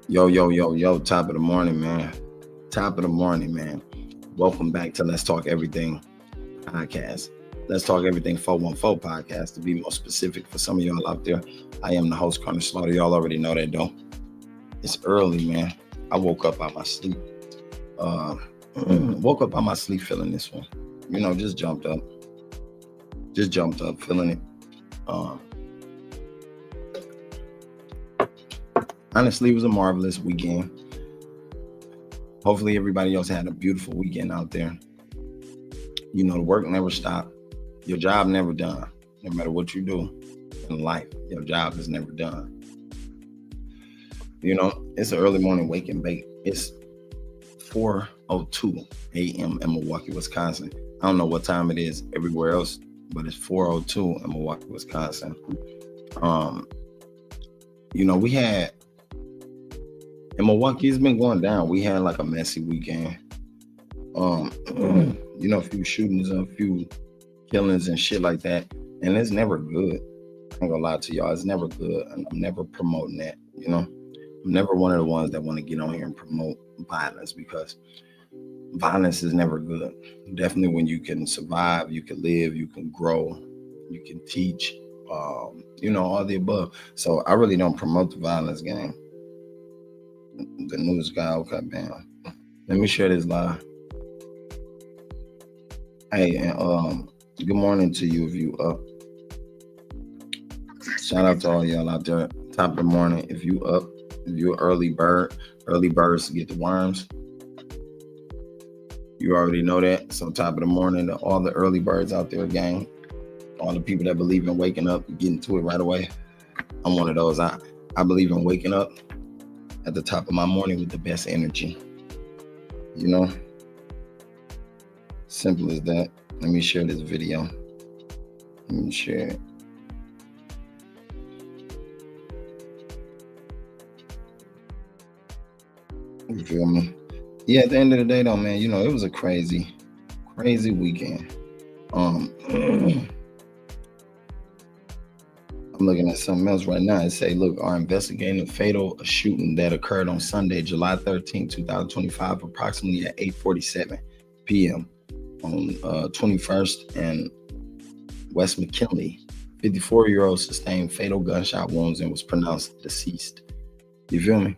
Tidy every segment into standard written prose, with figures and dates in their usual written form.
Yo, yo, yo, yo, top of the morning, man. Top of the morning, man. Welcome back to Let's Talk Everything podcast. Let's Talk Everything 414 podcast, to be more specific for some of y'all out there. I am the host, Connor Slaughter. Y'all already know that, though. It's early, man. I woke up out my sleep. Uh, woke up out my sleep feeling this one. Just jumped up. Just jumped up, feeling it. Um, Honestly, it was a marvelous weekend. Hopefully everybody else had a beautiful weekend out there. The work never stopped. Your job never done. No matter what you do in life, your job is never done. It's an early morning wake and bake. It's 4:02 a.m. in Milwaukee, Wisconsin. I don't know what time it is everywhere else, but it's 4:02 in Milwaukee, Wisconsin. We had in Milwaukee, it's been going down. We had like a messy weekend. A few shootings, a few killings and shit like that. And it's never good. I ain't gonna lie to y'all, it's never good. And I'm never promoting that, I'm never one of the ones that want to get on here and promote violence, because violence is never good. Definitely when you can survive, you can live, you can grow, you can teach, all the above. So I really don't promote the violence game. The news guy, okay, man. Let me share this live. Hey, and good morning to you if you up. Shout out to all y'all out there. Top of the morning. If you up, if you're an early birds get the worms. You already know that. So top of the morning to all the early birds out there, gang. All the people that believe in waking up and getting to it right away. I'm one of those. I believe in waking up at the top of my morning with the best energy. Simple as that. Let me share this video. Let me share it. You feel me? Yeah, at the end of the day though, man, it was a crazy weekend. I'm looking at something else right now. It say, look, are investigating a fatal shooting that occurred on Sunday, July 13, 2025, approximately at 8:47 p.m. on 21st and West McKinley. 54-year-old sustained fatal gunshot wounds and was pronounced deceased. You feel me?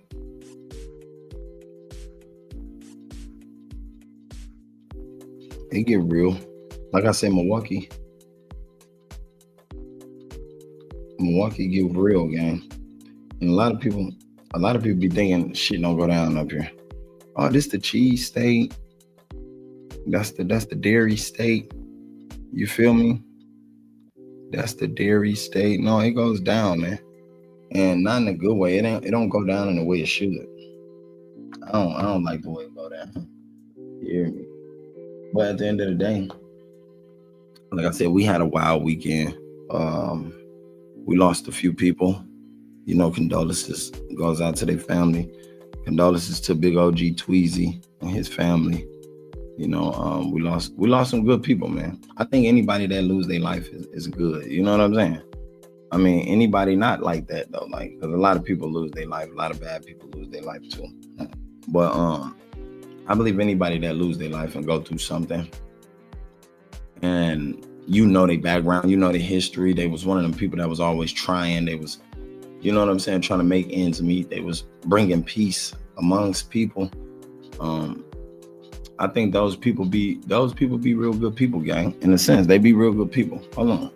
It get real. Like I said, Milwaukee get real, gang. And a lot of people be thinking shit don't go down up here. Oh, this the cheese state. That's the dairy state. You feel me? That's the dairy state. No, it goes down, man. And not in a good way. It don't go down in the way it should. I don't like the way it go down. You hear me? But at the end of the day, like I said, we had a wild weekend. We lost a few people. Condolences goes out to their family. Condolences to Big OG Tweezy and his family. We lost some good people, man. I think anybody that lose their life is good. You know what I'm saying? I mean, anybody not like that though, like, because a lot of people lose their life. A lot of bad people lose their life too. But I believe anybody that lose their life and go through something, and their background, their history. They was one of them people that was always trying. They was, trying to make ends meet. They was bringing peace amongst people. I think those people be real good people, gang. In a sense, they be real good people. Hold on.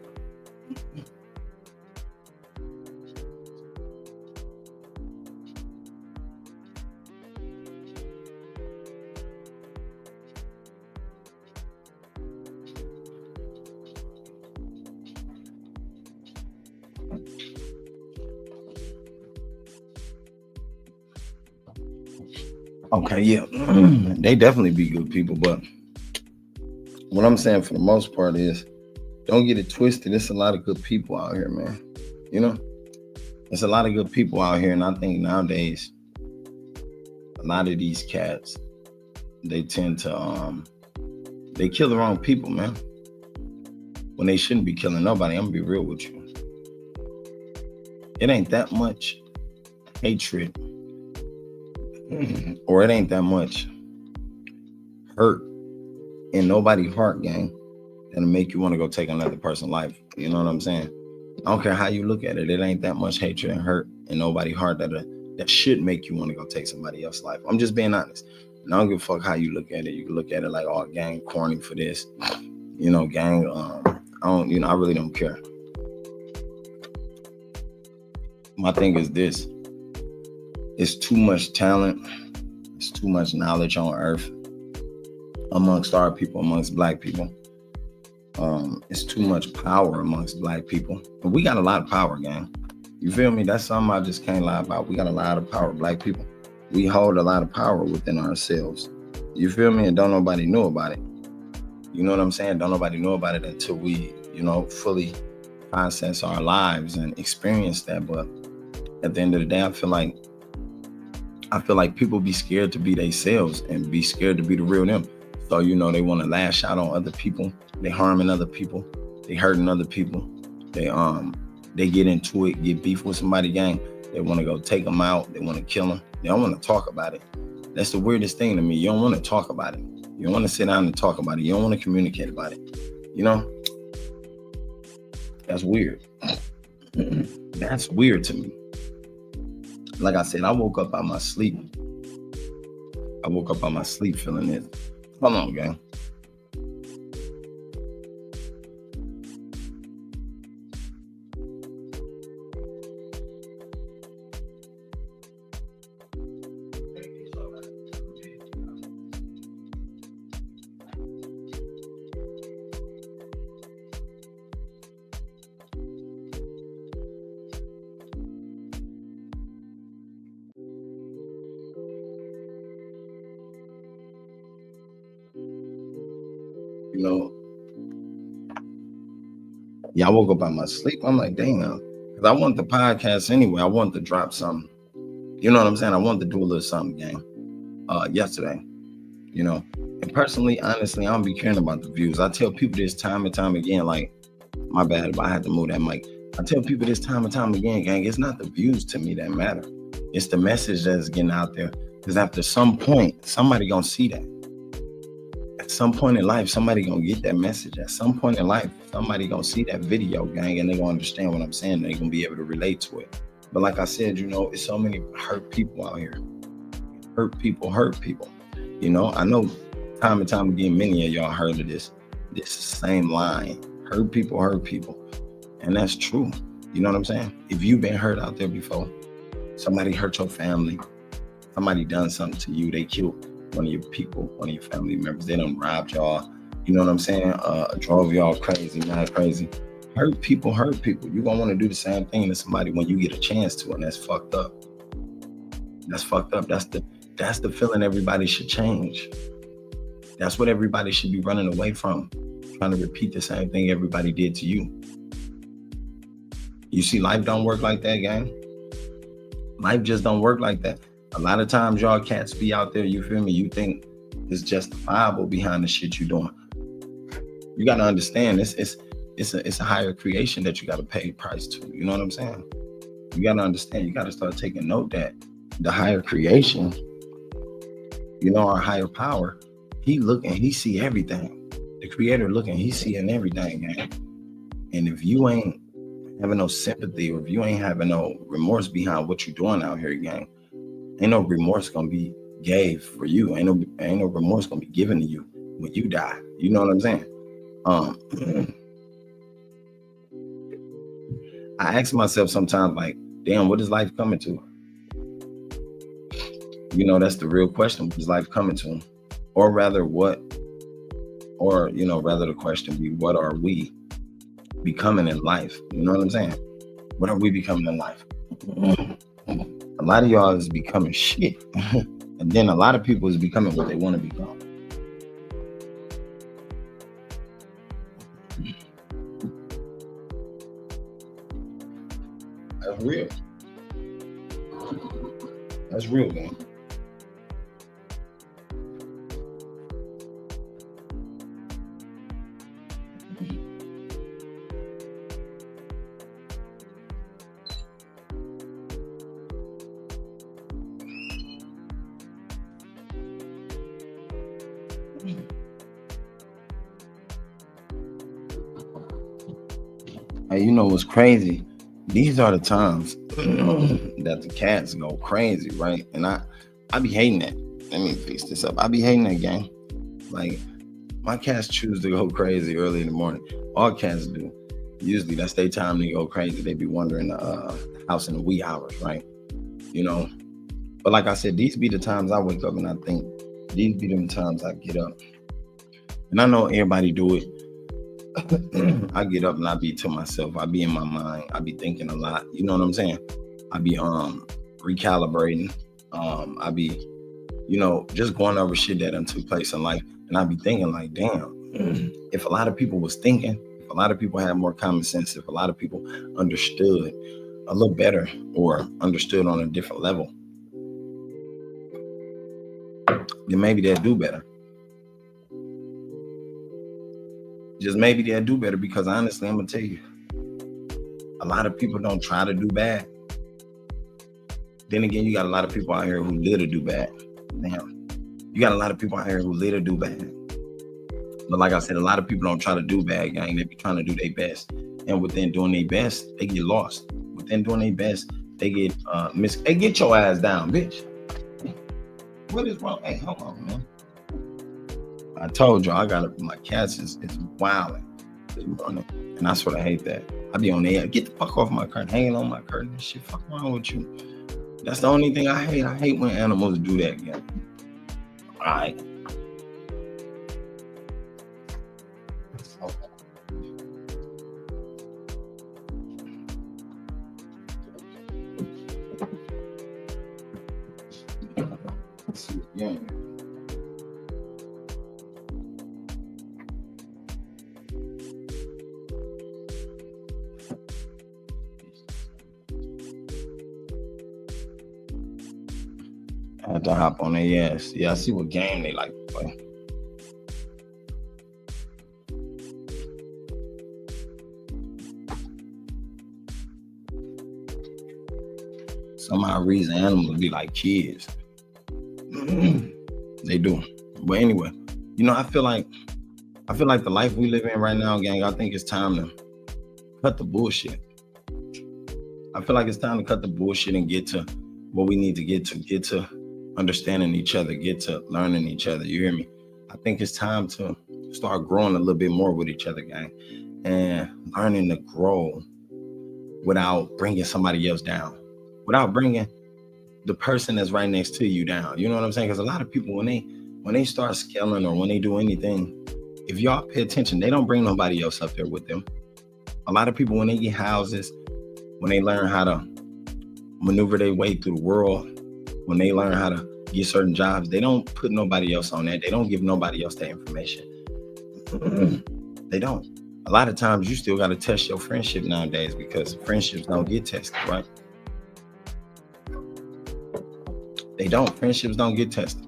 Okay, yeah, they definitely be good people, but what I'm saying for the most part is, don't get it twisted. It's a lot of good people out here, man. There's a lot of good people out here, and I think nowadays, a lot of these cats, they tend to they kill the wrong people, man. When they shouldn't be killing nobody. I'm gonna be real with you. It ain't that much hatred or it ain't that much hurt in nobody's heart, gang, that'll make you want to go take another person's life. You know what I'm saying? I don't care how you look at it. It ain't that much hatred and hurt in nobody's heart that should make you want to go take somebody else's life. I'm just being honest. And I don't give a fuck how you look at it. You can look at it like, oh, gang, corny for this. Gang, I really don't care. My thing is this. It's too much talent. It's too much knowledge on earth amongst our people, amongst black people. It's too much power amongst black people. And we got a lot of power, gang. You feel me? That's something I just can't lie about. We got a lot of power, black people. We hold a lot of power within ourselves. You feel me? And don't nobody know about it. You know what I'm saying? Don't nobody know about it until we, fully process our lives and experience that. But at the end of the day, I feel like people be scared to be themselves and be scared to be the real them. So, they want to lash out on other people. They harming other people. They hurting other people. They get into it, get beef with somebody, gang. They want to go take them out. They want to kill them. They don't want to talk about it. That's the weirdest thing to me. You don't want to talk about it. You don't want to sit down and talk about it. You don't want to communicate about it. That's weird. That's weird to me. Like I said, I woke up out of my sleep. Feeling this. Hold on, gang. Yeah, I woke up out of my sleep. I'm like, damn, because I want the podcast anyway. I want to drop something. You know what I'm saying? I wanted to do a little something, gang. Yesterday, And personally, honestly, I don't be caring about the views. I tell people this time and time again, like, my bad if I had to move that mic. I tell people this time and time again, gang, it's not the views to me that matter. It's the message that's getting out there. Because after some point, somebody gonna see that. At some point in life, somebody gonna get that message. At some point in life, somebody gonna see that video, gang, and they gonna understand what I'm saying. They gonna be able to relate to it. But like I said, it's so many hurt people out here. Hurt people. I know time and time again, many of y'all heard of this same line. Hurt people. And that's true. You know what I'm saying? If you've been hurt out there before, somebody hurt your family, somebody done something to you, they killed one of your people, one of your family members, they done robbed y'all, you know what I'm saying? Drove y'all crazy, not crazy. Hurt people. You're gonna want to do the same thing to somebody when you get a chance to, and that's fucked up. That's the feeling everybody should change. That's what everybody should be running away from, trying to repeat the same thing everybody did to you. You see, life don't work like that, gang. Life just don't work like that. A lot of times y'all cats be out there, you feel me? You think it's justifiable behind the shit you doing. You got to understand, it's a higher creation that you got to pay price to. You know what I'm saying? You got to understand, you got to start taking note that the higher creation, our higher power, he looking, he see everything. The creator looking, he seeing everything, man. And if you ain't having no sympathy, or if you ain't having no remorse behind what you're doing out here, gang, ain't no remorse gonna be gave for you. Ain't no remorse gonna be given to you when you die. You know what I'm saying? I ask myself sometimes, like, damn, what is life coming to? That's the real question. What is life coming to? Or rather, the question be, what are we becoming in life? You know what I'm saying? What are we becoming in life? A lot of y'all is becoming shit. And then a lot of people is becoming what they want to become. That's real. That's real, man. Hey, you know what's crazy? These are the times that the cats go crazy, right? And I be hating that. Let me fix this up. I be hating that game. Like my cats choose to go crazy early in the morning. All cats do. Usually that's their time to go crazy. They be wandering the house in the wee hours, right? You know. But like I said, these be the times I wake up and I think. These be them times I get up. And I know everybody do it. I get up and I be to myself. I be in my mind. I be thinking a lot. You know what I'm saying? I be recalibrating. I be, just going over shit that done took place in life. And I be thinking like, damn, if a lot of people was thinking, if a lot of people had more common sense, if a lot of people understood a little better or understood on a different level, then maybe they'll do better. Just maybe they'll do better, because honestly, I'm gonna tell you, a lot of people don't try to do bad. Then again, you got a lot of people out here who live to do bad. Damn. You got a lot of people out here who live to do bad. But like I said, a lot of people don't try to do bad, gang. They be trying to do their best. And within doing their best, they get lost. Within doing their best, they get Hey, get your ass down, bitch. What is wrong? Hey, hold on, man. I told you, my cats is wilding this morning. And I sort of hate that. I be on there, get the fuck off my curtain, hanging on my curtain and shit. Fuck wrong with you? That's the only thing I hate. I hate when animals do that, gang. All right. Yeah. I had to hop on their ass. Yeah, I see what game they like to play. Somehow reason animals be like kids. They do. But anyway, I feel like the life we live in right now, gang, I think it's time to cut the bullshit. I feel like it's time to cut the bullshit and get to what we need to get to understanding each other, get to learning each other. You hear me? I think it's time to start growing a little bit more with each other, gang, and learning to grow without bringing somebody else down, without bringing the person that's right next to you down. You know what I'm saying? Because a lot of people, when they start scaling or when they do anything, if y'all pay attention, they don't bring nobody else up there with them. A lot of people, when they get houses, when they learn how to maneuver their way through the world, when they learn how to get certain jobs, they don't put nobody else on that. They don't give nobody else that information. They don't. A lot of times you still got to test your friendship nowadays, because friendships don't get tested, right? They don't. Friendships don't get tested.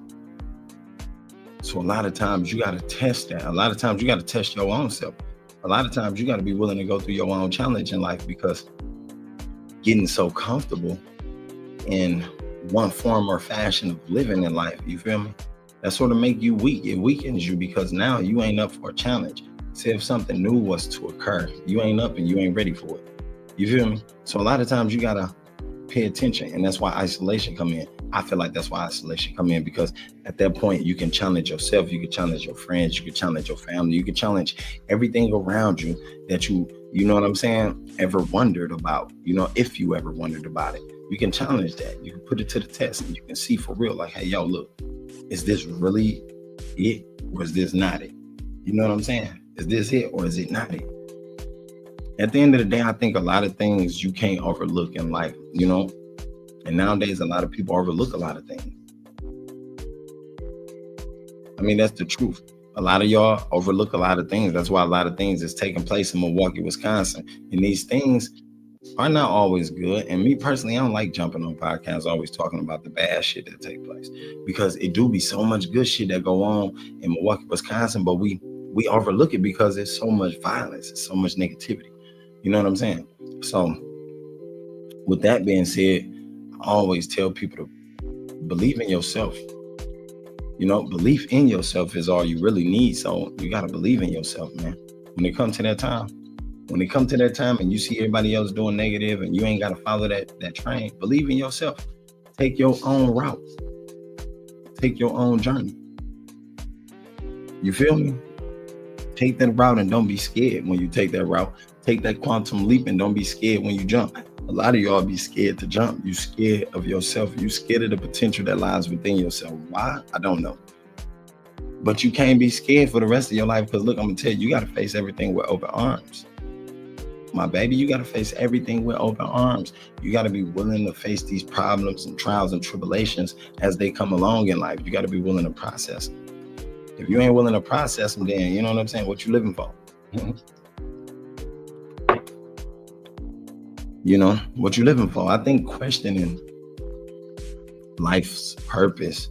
So a lot of times you got to test that. A lot of times you got to test your own self. A lot of times you got to be willing to go through your own challenge in life, because getting so comfortable in one form or fashion of living in life, you feel me? That sort of make you weak. It weakens you, because now you ain't up for a challenge. Say if something new was to occur, you ain't up and you ain't ready for it. You feel me? So a lot of times you got to pay attention, and that's why isolation come in. I feel like that's why isolation come in, because at that point you can challenge yourself, you can challenge your friends, you can challenge your family, you can challenge everything around you that you know what I'm saying, ever wondered about. If you ever wondered about it, you can challenge that. You can put it to the test, and you can see for real, like, hey, yo, look, is this really it, or is this not it? You know what I'm saying? Is this it, or is it not it? At the end of the day, I think a lot of things you can't overlook in life, and nowadays a lot of people overlook a lot of things. I mean, that's the truth. A lot of y'all overlook a lot of things. That's why a lot of things is taking place in Milwaukee, Wisconsin. And these things are not always good. And me personally, I don't like jumping on podcasts always talking about the bad shit that take place, because it do be so much good shit that go on in Milwaukee, Wisconsin, but we overlook it because there's so much violence, there's so much negativity. You know what I'm saying? So with that being said, I always tell people to believe in yourself. Belief in yourself is all you really need. So you got to believe in yourself, man. When it comes to that time, When it comes to that time and you see everybody else doing negative and you ain't got to follow that train, believe in yourself. Take your own route. Take your own journey. You feel me? Take that route and don't be scared when you take that route. Take that quantum leap and don't be scared when you jump. A lot of y'all be scared to jump. You scared of yourself. You scared of the potential that lies within yourself. Why? I don't know. But you can't be scared for the rest of your life because look, I'm going to tell you, you got to face everything with open arms. My baby, you got to face everything with open arms. You got to be willing to face these problems and trials and tribulations as they come along in life. You got to be willing to process them. If you ain't willing to process them, then you know what I'm saying? What you living for? You know, what you living for? I think questioning life's purpose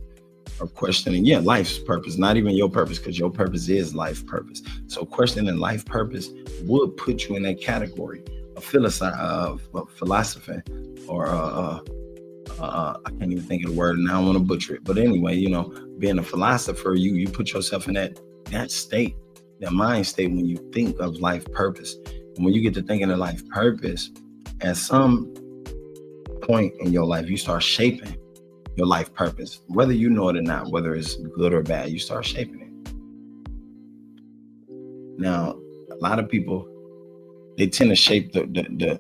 or questioning, life's purpose, not even your purpose, because your purpose is life purpose. So questioning life purpose would put you in that category of philosophy or I can't even think of the word and I don't want to butcher it. But anyway, you know, being a philosopher, you put yourself in that state, that mind state when you think of life purpose. And when you get to thinking of life purpose, at some point in your life, you start shaping your life purpose, whether you know it or not, whether it's good or bad, you start shaping it. Now, a lot of people, they tend to shape the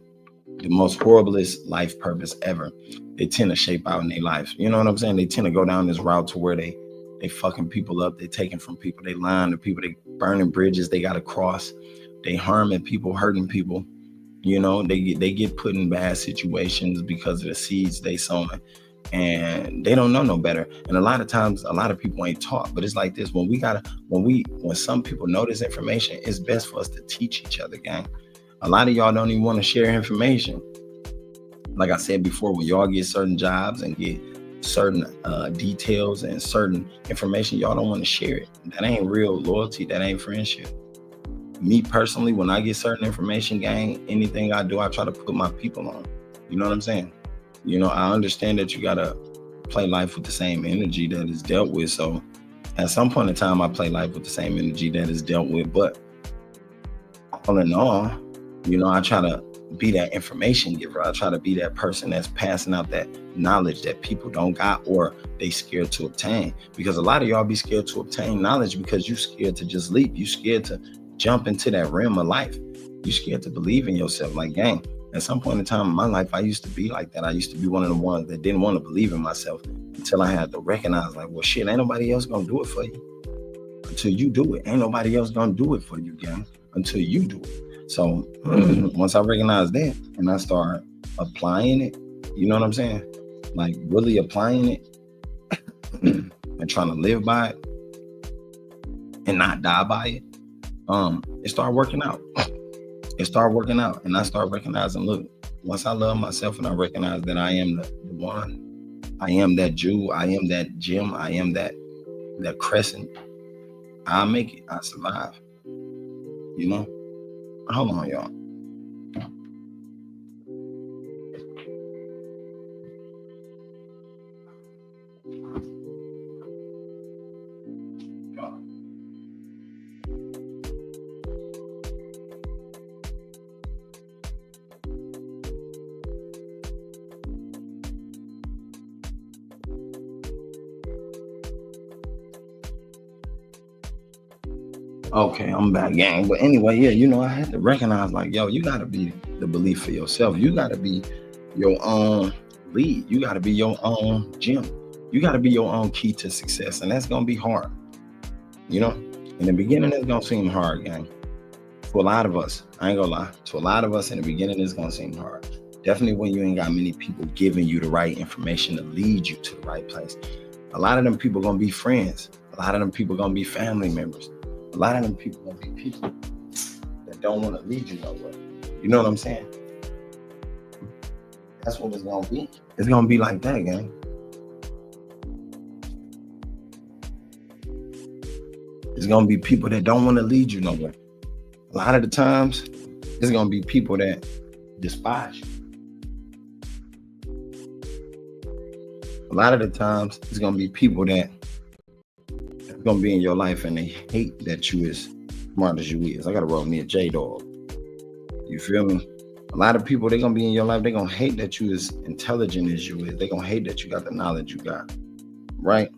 most horriblest life purpose ever. They tend to shape out in their lives. You know what I'm saying? They tend to go down this route to where they fucking people up. They taking from people. They lying to people. They burning bridges they got to cross. They harming people, hurting people. You know, they get put in bad situations because of the seeds they sown, and they don't know no better. And a lot of times, a lot of people ain't taught. But it's like this: when some people know this information, it's best for us to teach each other, gang. A lot of y'all don't even want to share information. Like I said before, when y'all get certain jobs and get certain details and certain information, y'all don't want to share it. That ain't real loyalty. That ain't friendship. Me personally, when I get certain information, gang, anything I do, I try to put my people on. You know what I'm saying? You know, I understand that you got to play life with the same energy that is dealt with. So at some point in time, I play life with the same energy that is dealt with. But all in all, you know, I try to be that information giver. I try to be that person that's passing out that knowledge that people don't got or they scared to obtain. Because a lot of y'all be scared to obtain knowledge because you scared to just leap. You scared to jump into that realm of life. You scared to believe in yourself. Like, gang, at some point in time in my life, I used to be like that. I used to be one of the ones that didn't want to believe in myself until I had to recognize, like, well, shit, ain't nobody else gonna do it for you until you do it. Ain't nobody else gonna do it for you, gang, until you do it. So once I recognized that and I start applying it, you know what I'm saying? Like really applying it and trying to live by it and not die by it. It started working out. It started working out, and I started recognizing, look, once I love myself and I recognize that I am the one, I am that Jew, I am that gem, I am that crescent, I'll make it, I survive. You know? Hold on, y'all. Okay, I'm back, gang. But anyway, yeah, you know, I had to recognize, like, yo, you gotta be the belief for yourself. You gotta be your own lead. You gotta be your own gym. You gotta be your own key to success, and that's gonna be hard. You know, in the beginning, it's gonna seem hard, gang. To a lot of us, I ain't gonna lie. To a lot of us, in the beginning, it's gonna seem hard. Definitely when you ain't got many people giving you the right information to lead you to the right place. A lot of them people gonna be friends. A lot of them people gonna be family members. A lot of them people gonna be people that don't want to lead you nowhere. You know what I'm saying? That's what it's gonna be. It's gonna be like that, gang. It's gonna be people that don't want to lead you nowhere. A lot of the times, it's gonna be people that despise you. A lot of the times, it's gonna be people that gonna be in your life and they hate that you as smart as you is. I gotta roll me a J-Dog. You feel me? A lot of people, they're gonna be in your life, they're gonna hate that you as intelligent as you is. They're gonna hate that you got the knowledge you got. Right?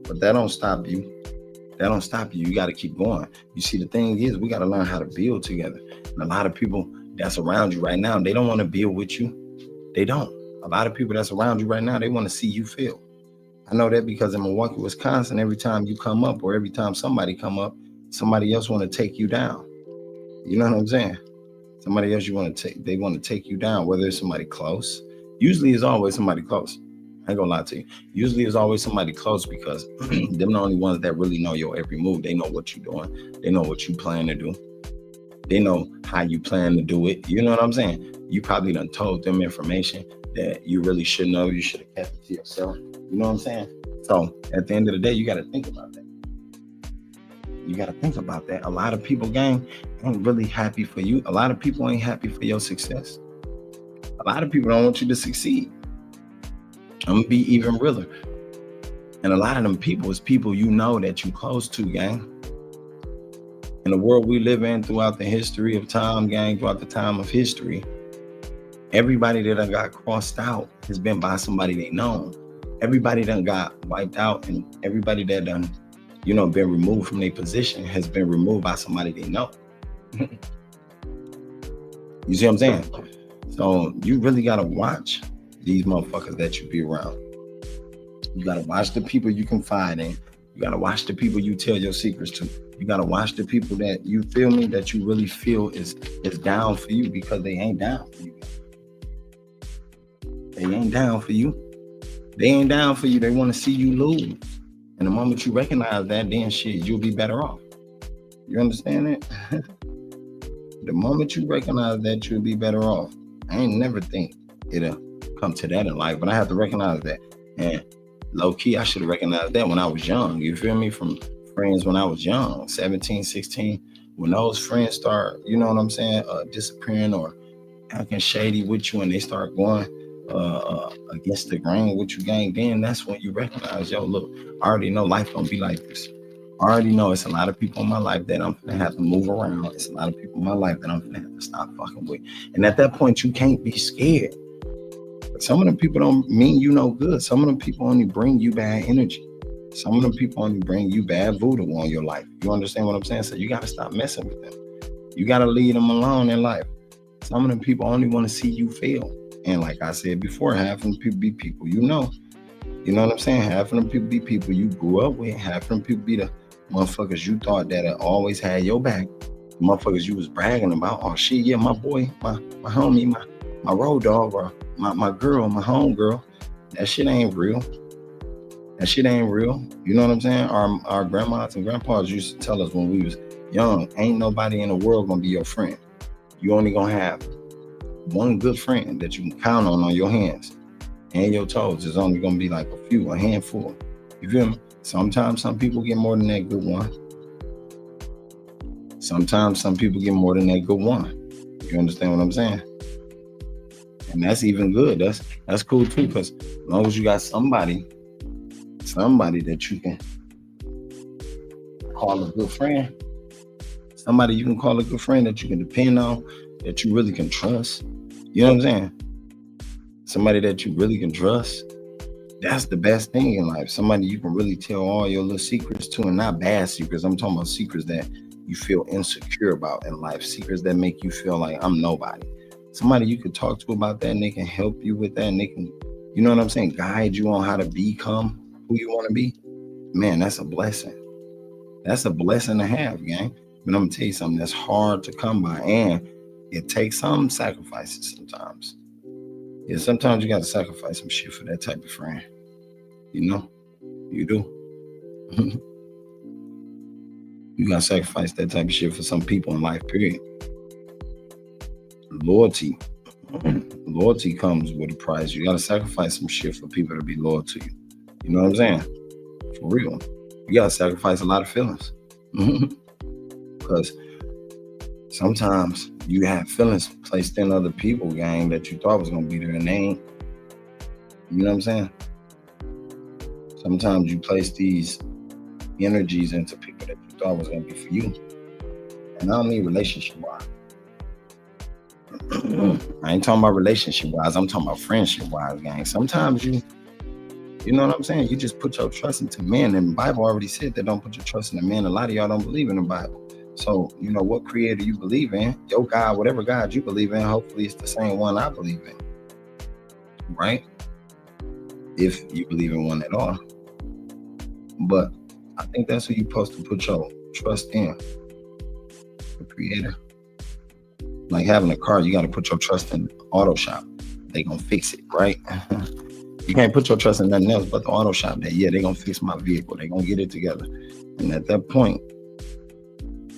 But that don't stop you. That don't stop you. You got to keep going. You see, the thing is, we got to learn how to build together. And a lot of people that's around you right now, they don't want to build with you. They don't. A lot of people that's around you right now, they want to see you fail. I know that because in Milwaukee, Wisconsin, every time you come up or every time somebody come up, somebody else want to take you down. You know what I'm saying? Somebody else they want to take you down, whether it's somebody close. Usually it's always somebody close. I ain't gonna lie to you. Usually it's always somebody close because them the only ones that really know your every move. They know what you're doing. They know what you plan to do. They know how you plan to do it. You know what I'm saying? You probably done told them information that you really should know. You should have kept it to yourself. You know what I'm saying? So at the end of the day, you got to think about that. You got to think about that. A lot of people, gang, ain't really happy for you. A lot of people ain't happy for your success. A lot of people don't want you to succeed. I'm gonna be even realer. And a lot of them people is people you know that you close to, gang. In the world we live in throughout the history of time, gang, throughout the time of history, everybody that done got crossed out has been by somebody they know. Everybody done got wiped out, and everybody that done, been removed from their position has been removed by somebody they know. You see what I'm saying? So you really gotta watch these motherfuckers that you be around. You gotta watch the people you confide in. You gotta watch the people you tell your secrets to. You gotta watch the people that you feel me, that you really feel is down for you, because they ain't down for you. They ain't down for you. They ain't down for you. They want to see you lose. And the moment you recognize that, then shit, you'll be better off. You understand that? The moment you recognize that, you'll be better off. I ain't never think it'll come to that in life, but I have to recognize that. And low key, I should have recognized that when I was young. You feel me? From friends when I was young, 17, 16, when those friends start, you know what I'm saying, disappearing or acting shady with you, and they start going against the grain with you, gang, then that's when you recognize, yo, look, I already know life don't be like this. I already know it's a lot of people in my life that I'm gonna have to move around. It's a lot of people in my life that I'm gonna have to stop fucking with. And at that point, you can't be scared. Some of them people don't mean you no good. Some of them people only bring you bad energy. Some of them people only bring you bad voodoo on your life. You understand what I'm saying? So you got to stop messing with them. You got to leave them alone in life. Some of them people only want to see you fail. And like I said before, half of them people be people you know. You know what I'm saying? Half of them people be people you grew up with. Half of them people be the motherfuckers you thought that always had your back. The motherfuckers you was bragging about. Oh shit, yeah, my boy, my homie, my road dog, or my girl, my home girl. That shit ain't real. That shit ain't real. You know what I'm saying? Our grandmas and grandpas used to tell us when we was young, ain't nobody in the world gonna be your friend. You only gonna have one good friend that you can count on your hands and your toes. It's only gonna be like a handful. You feel me? Sometimes some people get more than that good one. Sometimes some people get more than that good one. You understand what I'm saying? And that's even good. That's cool too, because as long as you got somebody that you can call a good friend, somebody you can call a good friend that you can depend on, that you really can trust. You know what I'm saying? Somebody that you really can trust. That's the best thing in life. Somebody you can really tell all your little secrets to, and not bad secrets. I'm talking about secrets that you feel insecure about in life. Secrets that make you feel like I'm nobody. Somebody you can talk to about that, and they can help you with that, and they can, you know what I'm saying, guide you on how to become who you want to be. Man, that's a blessing. That's a blessing to have, gang. But I'm gonna tell you something that's hard to come by, and it takes some sacrifices sometimes. Yeah, sometimes you gotta sacrifice some shit for that type of friend. You know, you do. You gotta sacrifice that type of shit for some people in life, period. Loyalty comes with a price. You gotta sacrifice some shit for people to be loyal to you. You know what I'm saying? For real. You gotta sacrifice a lot of feelings. Because sometimes you have feelings placed in other people, gang, that you thought was gonna be there, and they ain't. You know what I'm saying? Sometimes you place these energies into people that you thought was gonna be for you. And I don't mean relationship-wise. I ain't talking about relationship wise. I'm talking about friendship wise, gang. Sometimes you know what I'm saying? You just put your trust into men. And the Bible already said that don't put your trust in the man. A lot of y'all don't believe in the Bible. So, you know, what creator you believe in, your God, whatever God you believe in, hopefully it's the same one I believe in. Right? If you believe in one at all. But I think that's who you're supposed to put your trust in. The creator. Like having a car, you got to put your trust in auto shop. They gonna fix it, right? You can't put your trust in nothing else but the auto shop. That they gonna fix my vehicle. They gonna get it together. And at that point,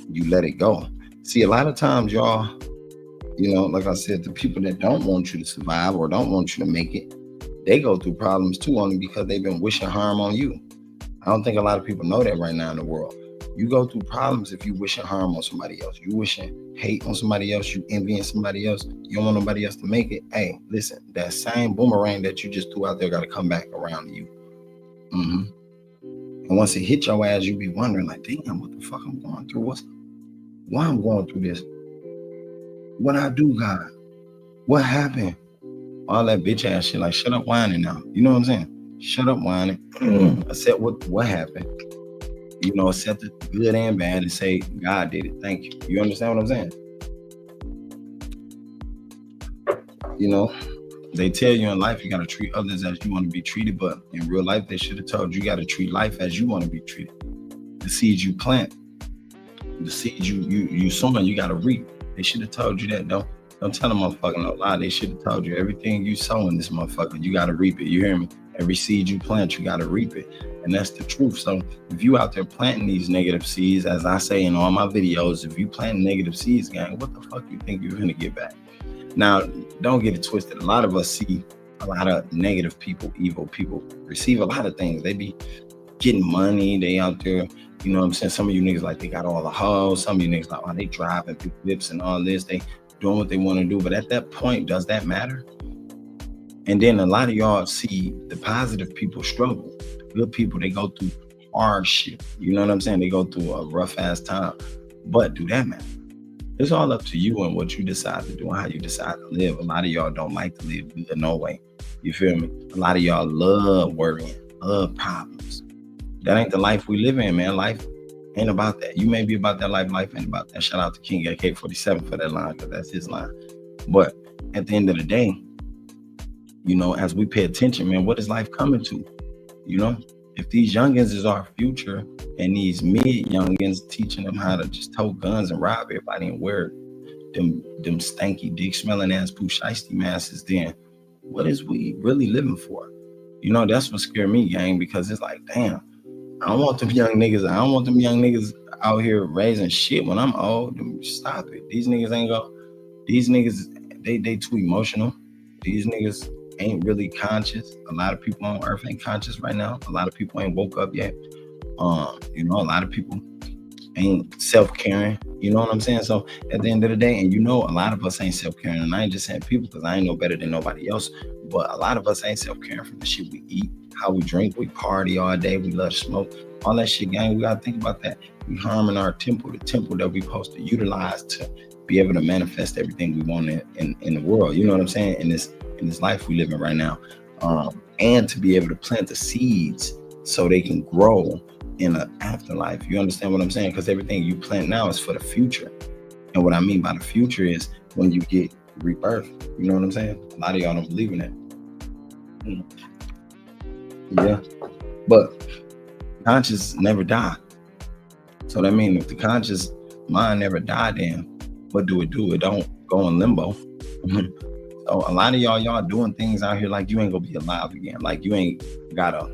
you let it go. See, a lot of times, y'all, you know, like I said, the people that don't want you to survive or don't want you to make it, they go through problems too, only because they've been wishing harm on you. I don't think a lot of people know that right now in the world. You go through problems if you wishing harm on somebody else. You wishing hate on somebody else. You envying somebody else. You don't want nobody else to make it. Hey, listen, that same boomerang that you just threw out there got to come back around to you. Mm-hmm. And once it hit your ass, you be wondering like, damn, what the fuck I'm going through? Why I'm going through this? What I do, God? What happened? All that bitch ass shit. Like, shut up whining now. You know what I'm saying? Shut up whining. Accept what happened. You know, accept the good and bad and say, God did it. Thank you. You understand what I'm saying? You know, they tell you in life you got to treat others as you want to be treated, but in real life, they should have told you got to treat life as you want to be treated. The seeds you plant, the seeds you sowing, you got to reap. They should have told you that. Don't tell them motherfucking no lie. They should have told you everything you sow in this motherfucker, you got to reap it. You hear me? Every seed you plant, you got to reap it. And that's the truth. So if you out there planting these negative seeds, as I say in all my videos, if you plant negative seeds, gang, what the fuck you think you're going to get back? Now, don't get it twisted. A lot of us see a lot of negative people, evil people receive a lot of things. They be getting money. They out there, you know what I'm saying? Some of you niggas like they got all the hoes. Some of you niggas like, oh, they driving big whips and all this. They doing what they want to do. But at that point, does that matter? And then a lot of y'all see the positive people struggle. Good people, they go through hardship. You know what I'm saying? They go through a rough ass time. But do that matter? It's all up to you and what you decide to do and how you decide to live. A lot of y'all don't like to live good no way. You feel me? A lot of y'all love worrying, love problems. That ain't the life we live in, man. Life ain't about that. You may be about that life. Life ain't about that. Shout out to King AK-47 for that line, because that's his line. But at the end of the day, you know, as we pay attention, man, what is life coming to? You know, if these youngins is our future and these mid youngins teaching them how to just tote guns and rob everybody and wear them stanky dick smelling ass poo shiesty masses, then what is we really living for? You know, that's what scared me, gang, because it's like, damn, I don't want them young niggas out here raising shit when I'm old. Stop it. These niggas, they too emotional. These niggas ain't really conscious. A lot of people on earth ain't conscious right now. A lot of people ain't woke up yet. You know, a lot of people ain't self-caring. You know what I'm saying? So at the end of the day, and you know, a lot of us ain't self-caring. And I ain't just saying people because I ain't no better than nobody else. But a lot of us ain't self-caring from the shit we eat, how we drink, we party all day, we love to smoke, all that shit, gang. We gotta think about that. We harming our temple, the temple that we supposed to utilize to be able to manifest everything we want in the world. You know what I'm saying? In this life we live in right now. And to be able to plant the seeds so they can grow in an afterlife. You understand what I'm saying? Because everything you plant now is for the future. And what I mean by the future is when you get rebirth. You know what I'm saying? A lot of y'all don't believe in that. Yeah. But conscious never die. So that means if the conscious mind never died, then what do? It don't go in limbo. So a lot of y'all doing things out here like you ain't gonna be alive again. Like you ain't gotta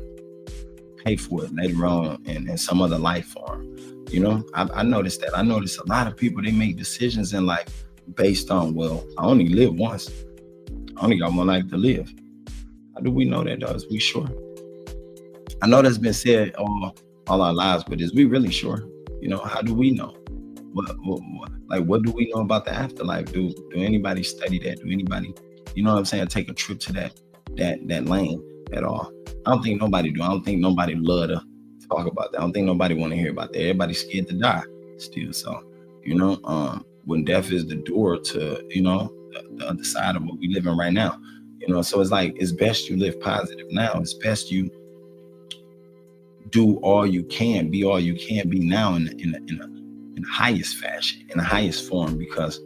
pay for it later on in some other life form. You know, I noticed that. I noticed a lot of people, they make decisions in life based on, well, I only live once. I only got one life to live. How do we know that, though? Is we sure? I know that's been said all our lives, but is we really sure? You know, how do we know? What do we know about the afterlife? Do anybody study that? Do anybody, you know what I'm saying, take a trip to that lane at all? I don't think nobody do. I don't think nobody love to talk about that. I don't think nobody want to hear about that. Everybody's scared to die still. So, you know, when death is the door to, you know, the other side of what we live in right now. So it's like it's best you live positive now. It's best you do all you can, be all you can be now in the highest fashion, in the highest form, because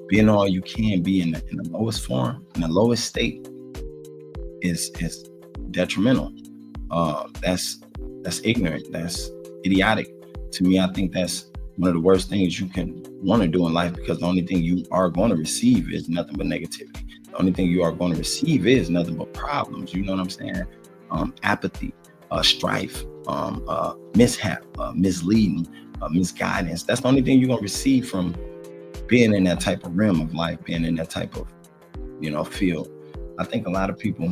being all you can be in the lowest form, in the lowest state, is detrimental. That's ignorant. That's idiotic. To me, I think that's one of the worst things you can want to do in life, because the only thing you are going to receive is nothing but negativity. The only thing you are going to receive is nothing but problems. You know what I'm saying? Apathy, strife, mishap, misleading, misguidance. That's the only thing you're going to receive from being in that type of realm of life, being in that type of, field. I think a lot of people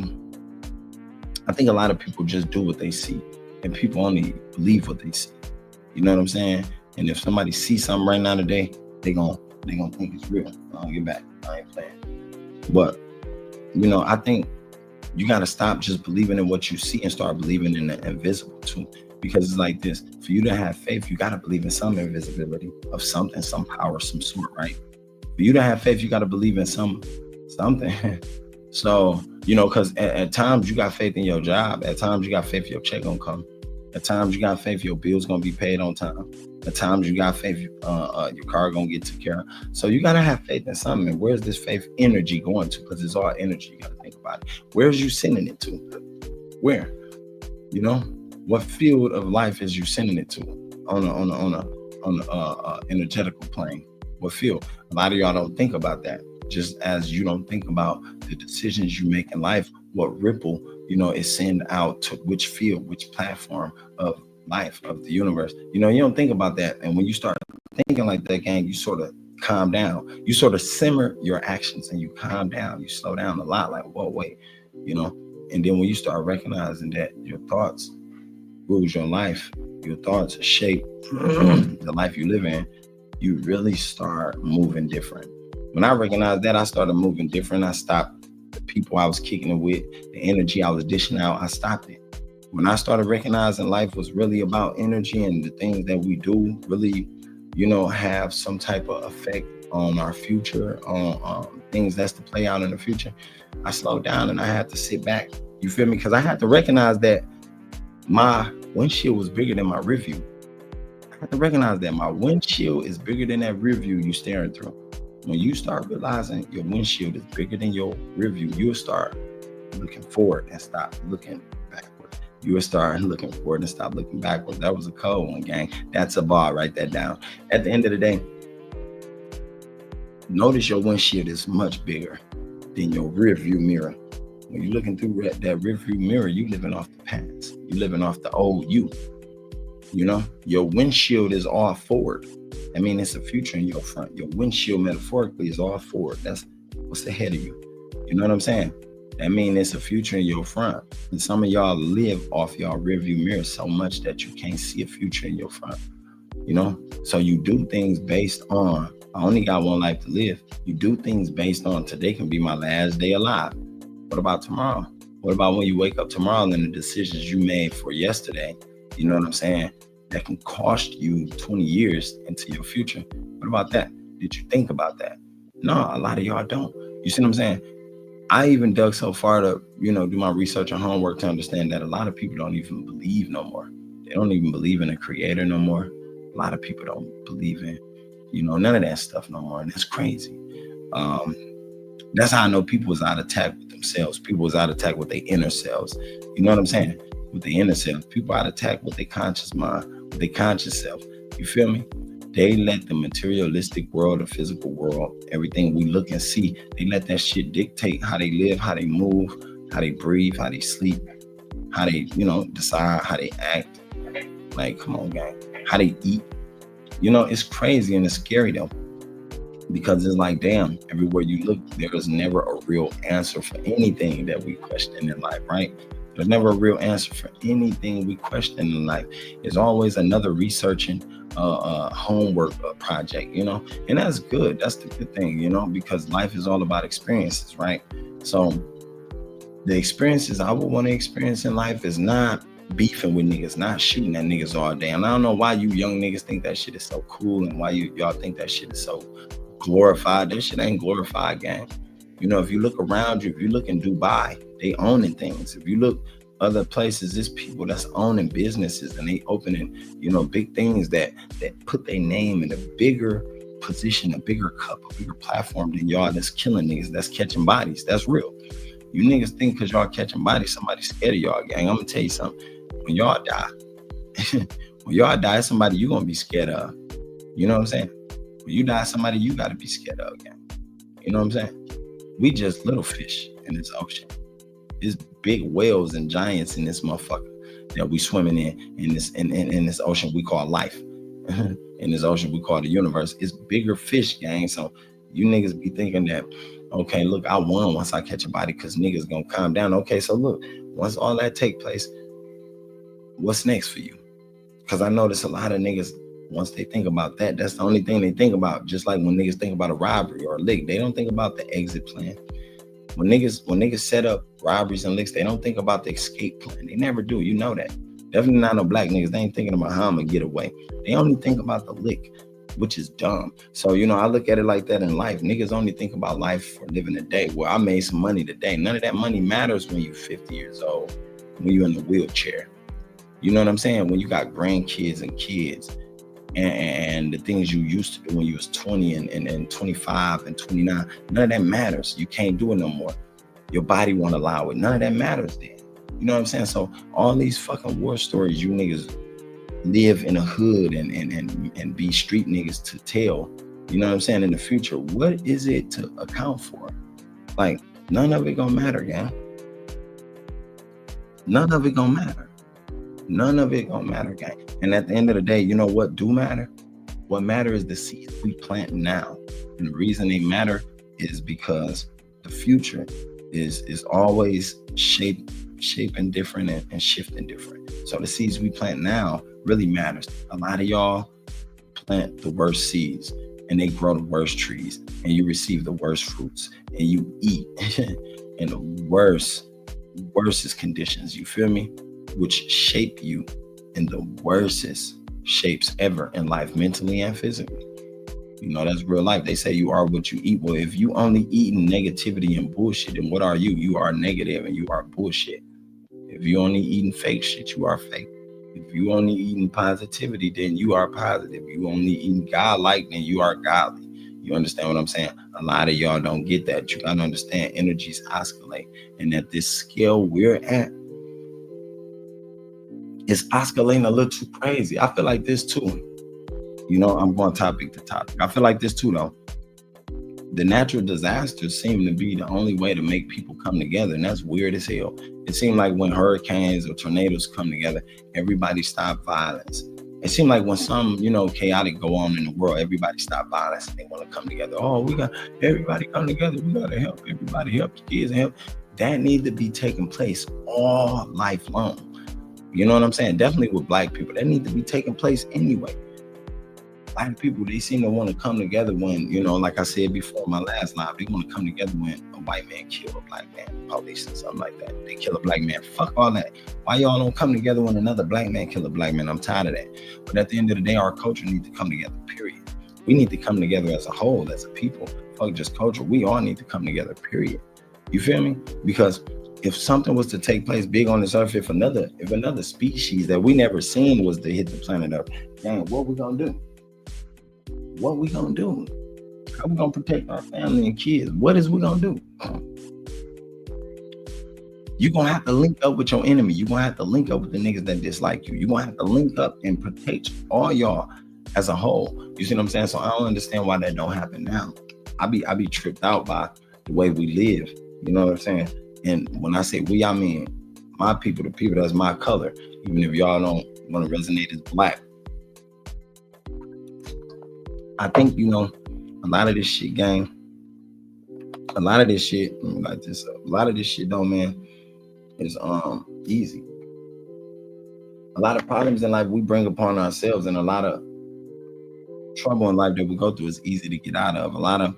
just do what they see, and people only believe what they see. You know what I'm saying? And if somebody sees something right now today, they gonna think it's real. I'll get back. I ain't playing. But I think you gotta stop just believing in what you see and start believing in the invisible too. Because it's like this: for you to have faith, you gotta believe in some invisibility of something, some power, some sort, right? For you to have faith, you gotta believe in something. So, because at times you got faith in your job. At times you got faith your check gonna come. At times you got faith your bills gonna be paid on time. At times you got faith your car gonna get taken care of. So you gotta have faith in something. And where's this faith energy going to? Because it's all energy. You gotta think about it. Where's you sending it to? Where? What field of life is you sending it to? On a energetical plane. What field? A lot of y'all don't think about that. Just as you don't think about the decisions you make in life, what ripple, is sent out to which field, which platform of life, of the universe. You don't think about that. And when you start thinking like that, gang, you sort of calm down. You sort of simmer your actions and you calm down. You slow down a lot, like, whoa, wait, And then when you start recognizing that your thoughts rules your life, your thoughts shape the life you live in, you really start moving different. When I recognized that, I started moving different. I stopped the people I was kicking it with, the energy I was dishing out. I stopped it. When I started recognizing life was really about energy, and the things that we do really, have some type of effect on our future, on things that's to play out in the future, I slowed down and I had to sit back. You feel me? Because I had to recognize that my windshield was bigger than my rear view. I had to recognize that my windshield is bigger than that rear view you staring through. When you start realizing your windshield is bigger than your rear view, you'll start looking forward and stop looking backward. You will start looking forward and stop looking backwards. That was a cold one, gang. That's a bar. Write that down. At the end of the day, notice your windshield is much bigger than your rear view mirror. When you're looking through that rear view mirror, you living off the past. You living off the old you. Your windshield is all forward. I mean, it's a future in your front. Your windshield metaphorically is all forward. That's what's ahead of you. You know what I'm saying? That means it's a future in your front. And some of y'all live off y'all rearview mirror so much that you can't see a future in your front. So you do things based on, I only got one life to live. You do things based on, today can be my last day alive. What about tomorrow? What about when you wake up tomorrow and the decisions you made for yesterday? You know what I'm saying? That can cost you 20 years into your future. What about that? Did you think about that? No, a lot of y'all don't. You see what I'm saying? I even dug so far to, do my research and homework to understand that a lot of people don't even believe no more. They don't even believe in a creator no more. A lot of people don't believe in, none of that stuff no more. And that's crazy. That's how I know people was out of touch with themselves. People was out of touch with their inner selves. You know what I'm saying? With their inner self. People out of touch with their conscious mind, with their conscious self. You feel me? They let the materialistic world, the physical world, everything we look and see, they let that shit dictate how they live, how they move, how they breathe, how they sleep, how they, decide, how they act. Like, come on, gang. How they eat. It's crazy and it's scary though. Because it's like, damn, everywhere you look, there is never a real answer for anything that we question in life, right? There's never a real answer for anything we question in life. There's always another researching homework project, and that's good. That's the good thing, because life is all about experiences, right? So the experiences I would want to experience in life is not beefing with niggas, not shooting at niggas all day. And I don't know why you young niggas think that shit is so cool and why y'all think that shit is so glorified. That shit ain't glorified, gang. You know, if you look around you, if you look in Dubai, they owning things. If you look other places, there's people that's owning businesses and they opening, you know, big things that put their name in a bigger position, a bigger cup, a bigger platform than y'all that's killing niggas, that's catching bodies. That's real. You niggas think because y'all catching bodies, somebody's scared of y'all, gang. I'm gonna tell you something. When y'all die, when y'all die, somebody you gonna be scared of. You know what I'm saying? When you die, somebody you gotta be scared of, gang. You know what I'm saying? We just little fish in this ocean. There's big whales and giants in this motherfucker that we swimming in this ocean we call life. In this ocean we call the universe. It's bigger fish, gang. So you niggas be thinking that, okay, look, I won once I catch a body because niggas gonna calm down. Okay, so look, once all that take place, what's next for you? Because I notice a lot of niggas, once they think about that, that's the only thing they think about. Just like when niggas think about a robbery or a lick, they don't think about the exit plan. When niggas set up robberies and licks, they don't think about the escape plan. They never do. You know that. Definitely not no black niggas. They ain't thinking about how I'm gonna get away. They only think about the lick, which is dumb. So, you know, I look at it like that in life. Niggas only think about life for living a day. Well, I made some money today. None of that money matters when you're 50 years old, when you're in a wheelchair. You know what I'm saying? When you got grandkids and kids and the things you used to do when you was 20 and 25 and 29, none of that matters. You can't do it no more. Your body won't allow it. None of that matters then. You know what I'm saying? So all these fucking war stories you niggas live in a hood and be street niggas to tell, you know what I'm saying, in the future, what is it to account for? Like, none of it gonna matter, yeah? None of it gonna matter. None of it gonna matter, gang. And at the end of the day, you know what do matter? What matter is the seeds we plant now. And the reason they matter is because the future is always shaping different and shifting different. So the seeds we plant now really matters. A lot of y'all plant the worst seeds and they grow the worst trees and you receive the worst fruits and you eat in the worstest conditions, you feel me? Which shape you in the worstest shapes ever in life, mentally and physically. You know, that's real life. They say you are what you eat. Well, if you only eating negativity and bullshit, then what are you? You are negative and you are bullshit. If you only eating fake shit, you are fake. If you only eating positivity, then you are positive. You only eating God-like, then you are godly. You understand what I'm saying? A lot of y'all don't get that. You gotta understand energies oscillate. And at this scale we're at, it's oscillating a little too crazy. I feel like this too. You know, I'm going topic to topic. I feel like this too, though. The natural disasters seem to be the only way to make people come together, and that's weird as hell. It seemed like when hurricanes or tornadoes come together, everybody stopped violence. It seemed like when some, you know, chaotic go on in the world, everybody stopped violence and they want to come together. Oh, we got everybody come together. We got to help everybody, help the kids and help. That needs to be taking place all lifelong. You know what I'm saying? Definitely with black people. That needs to be taking place anyway. Black people, they seem to want to come together when, you know, like I said before in my last live, they want to come together when a white man kill a black man, police or something like that. They kill a black man. Fuck all that. Why y'all don't come together when another black man kill a black man? I'm tired of that. But at the end of the day, our culture needs to come together, period. We need to come together as a whole, as a people. Fuck just culture. We all need to come together, period. You feel me? Because if something was to take place big on this earth, if another species that we never seen was to hit the planet Earth, dang, what we gonna do? What we gonna do? How we gonna protect our family and kids? What is we gonna do? You gonna have to link up with your enemy. You gonna have to link up with the niggas that dislike you. You gonna have to link up and protect all y'all as a whole. You see what I'm saying? So I don't understand why that don't happen now. I be tripped out by the way we live. You know what I'm saying? And when I say we, I mean my people, the people that's my color. Even if y'all don't want to resonate as black. I think, you know, a lot of this shit, gang, a lot of this shit, though, man, is easy. A lot of problems in life we bring upon ourselves, and a lot of trouble in life that we go through is easy to get out of. A lot of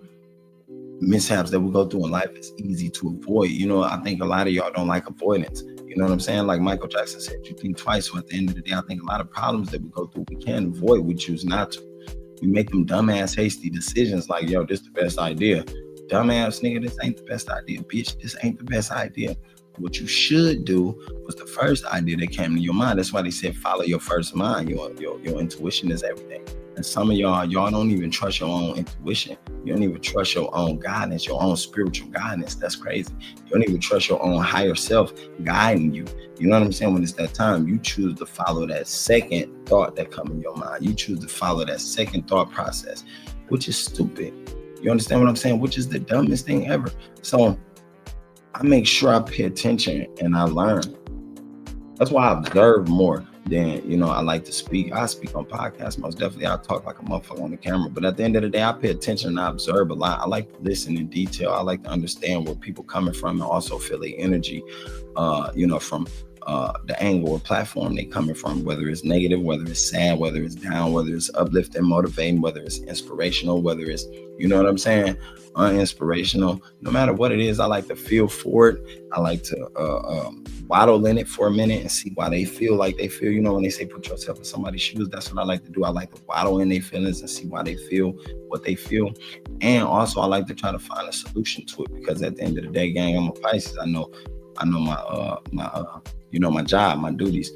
mishaps that we go through in life is easy to avoid. You know, I think a lot of y'all don't like avoidance. You know what I'm saying? Like Michael Jackson said, you think twice. So at the end of the day, I think a lot of problems that we go through, we can't avoid. We choose not to. We make them dumbass, hasty decisions like, yo, this is the best idea. dumbass nigga, this ain't the best idea. Bitch, this ain't the best idea. What you should do was the first idea that came to your mind. That's why they said follow your first mind. Your intuition is everything. And some of y'all don't even trust your own intuition. You don't even trust your own guidance, your own spiritual guidance. That's crazy. You don't even trust your own higher self guiding you. You know what I'm saying? When it's that time, you choose to follow that second thought that comes in your mind. You choose to follow that second thought process, which is stupid. You understand what I'm saying? Which is the dumbest thing ever. So I make sure I pay attention and I learn. That's why I observe more than, I like to speak. I speak on podcasts, most definitely. I talk like a motherfucker on the camera. But at the end of the day, I pay attention and I observe a lot. I like to listen in detail. I like to understand where people coming from and also feel the energy, from the angle or platform they coming from, whether it's negative, whether it's sad, whether it's down, whether it's uplifting, motivating, whether it's inspirational, whether it's, you know what I'm saying, uninspirational. No matter what it is, I like to feel for it. I like to waddle in it for a minute and see why they feel like they feel. When they say put yourself in somebody's shoes, that's what I like to do. I like to waddle in their feelings and see why they feel what they feel. And also I like to try to find a solution to it, because at the end of the day, gang, I'm a Pisces. I know my job, my duties,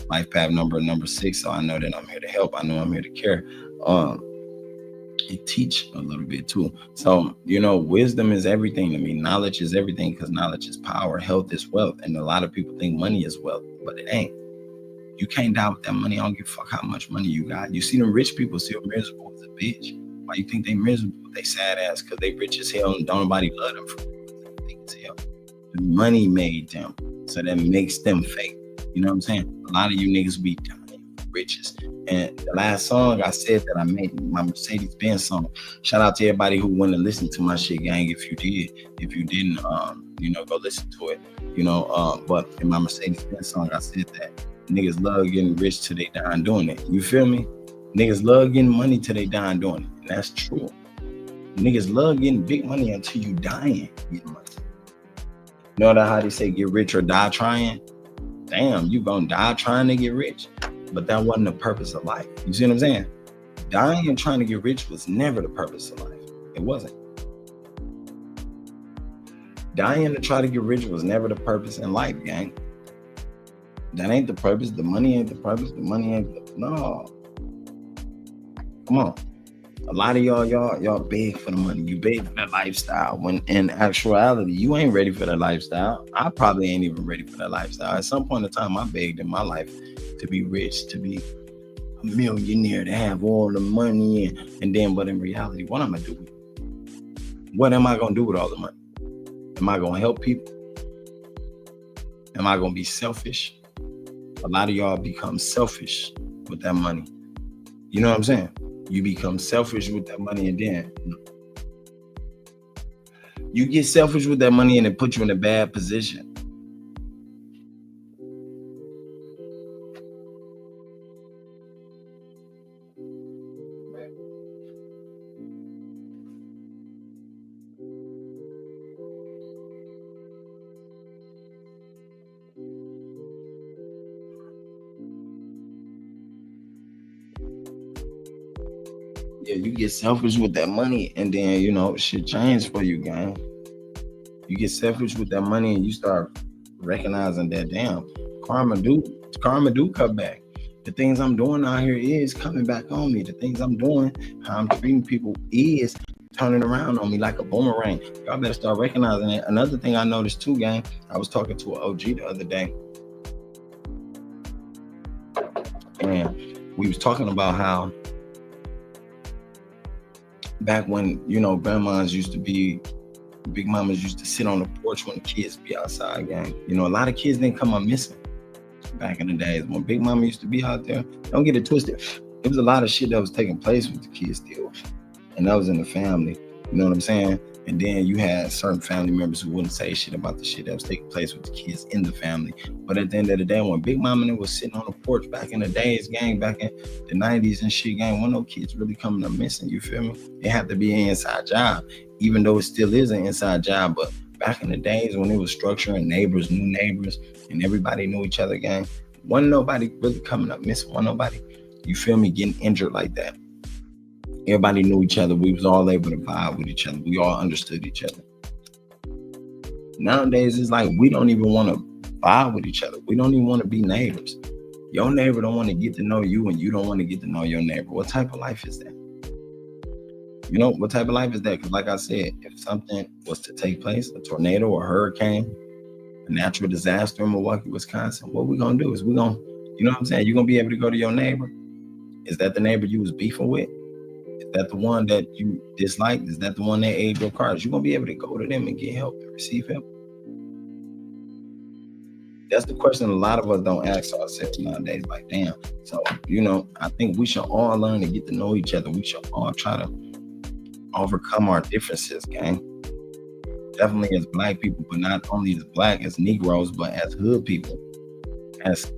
life path number 6. So I know that I'm here to help. I know I'm here to care. And teach a little bit too. So, wisdom is everything to me. Knowledge is everything, because knowledge is power. Health is wealth. And a lot of people think money is wealth, but it ain't. You can't die with that money. I don't give a fuck how much money you got. You see them rich people still miserable as a bitch. Why you think they miserable? They sad ass because they rich as hell and don't nobody love them for hell. The money made them. So that makes them fake. You know what I'm saying? A lot of you niggas be dying for riches. And the last song I said that I made, my Mercedes-Benz song. Shout out to everybody who went and listened to my shit, gang. If you did, if you didn't, go listen to it. But in my Mercedes-Benz song, I said that niggas love getting rich till they dying doing it. You feel me? Niggas love getting money till they dying doing it. And that's true. Niggas love getting big money until you dying getting money. You know that how they say get rich or die trying? Damn, you gonna die trying to get rich. But that wasn't the purpose of life. You see what I'm saying? Dying and trying to get rich was never the purpose of life. It wasn't. Dying to try to get rich was never the purpose in life, gang. That ain't the purpose. The money ain't the purpose. The money ain't no. Come on. A lot of y'all beg for the money. You beg for that lifestyle. When in actuality, you ain't ready for that lifestyle. I probably ain't even ready for that lifestyle. At some point in time, I begged in my life to be rich, to be a millionaire, to have all the money, but in reality, what am I gonna do with it? What am I gonna do with all the money? Am I gonna help people? Am I gonna be selfish? A lot of y'all become selfish with that money. You know what I'm saying? You become selfish with that money, and then you get selfish with that money and it puts you in a bad position. Yeah, you get selfish with that money, and then shit change for you, gang. You get selfish with that money and you start recognizing that damn, karma do come back. The things I'm doing out here is coming back on me. The things I'm doing, how I'm treating people is turning around on me like a boomerang. Y'all better start recognizing it. Another thing I noticed too, gang, I was talking to an OG the other day, and we was talking about how back when, grandmas used to be, big mamas used to sit on the porch when the kids be outside, gang. A lot of kids didn't come up missing back in the days when big mama used to be out there. Don't get it twisted. There was a lot of shit that was taking place with the kids still. And that was in the family. You know what I'm saying? And then you had certain family members who wouldn't say shit about the shit that was taking place with the kids in the family. But at the end of the day, when Big Mama was sitting on the porch back in the days, gang, back in the 90s and shit, gang, when no kids really coming up missing, you feel me? It had to be an inside job, even though it still is an inside job. But back in the days when it was structure and neighbors knew neighbors and everybody knew each other, gang, wasn't nobody really coming up missing. Wasn't nobody, you feel me, getting injured like that. Everybody knew each other. We was all able to vibe with each other. We all understood each other. Nowadays, it's like we don't even want to vibe with each other. We don't even want to be neighbors. Your neighbor don't want to get to know you, and you don't want to get to know your neighbor. What type of life is that? You know, what type of life is that? Because like I said, if something was to take place, a tornado or a hurricane, a natural disaster in Milwaukee, Wisconsin, what we going to do is we going to, you know what I'm saying? You're going to be able to go to your neighbor. Is that the neighbor you was beefing with? Is that the one that you disliked? Is that the one that ate your cards? You're going to be able to go to them and get help and receive help. That's the question a lot of us don't ask ourselves nowadays. Like, damn. So, you know, I think we should all learn to get to know each other. We should all try to overcome our differences, gang. Definitely as Black people, but not only as Black, as Negroes, but as hood people, as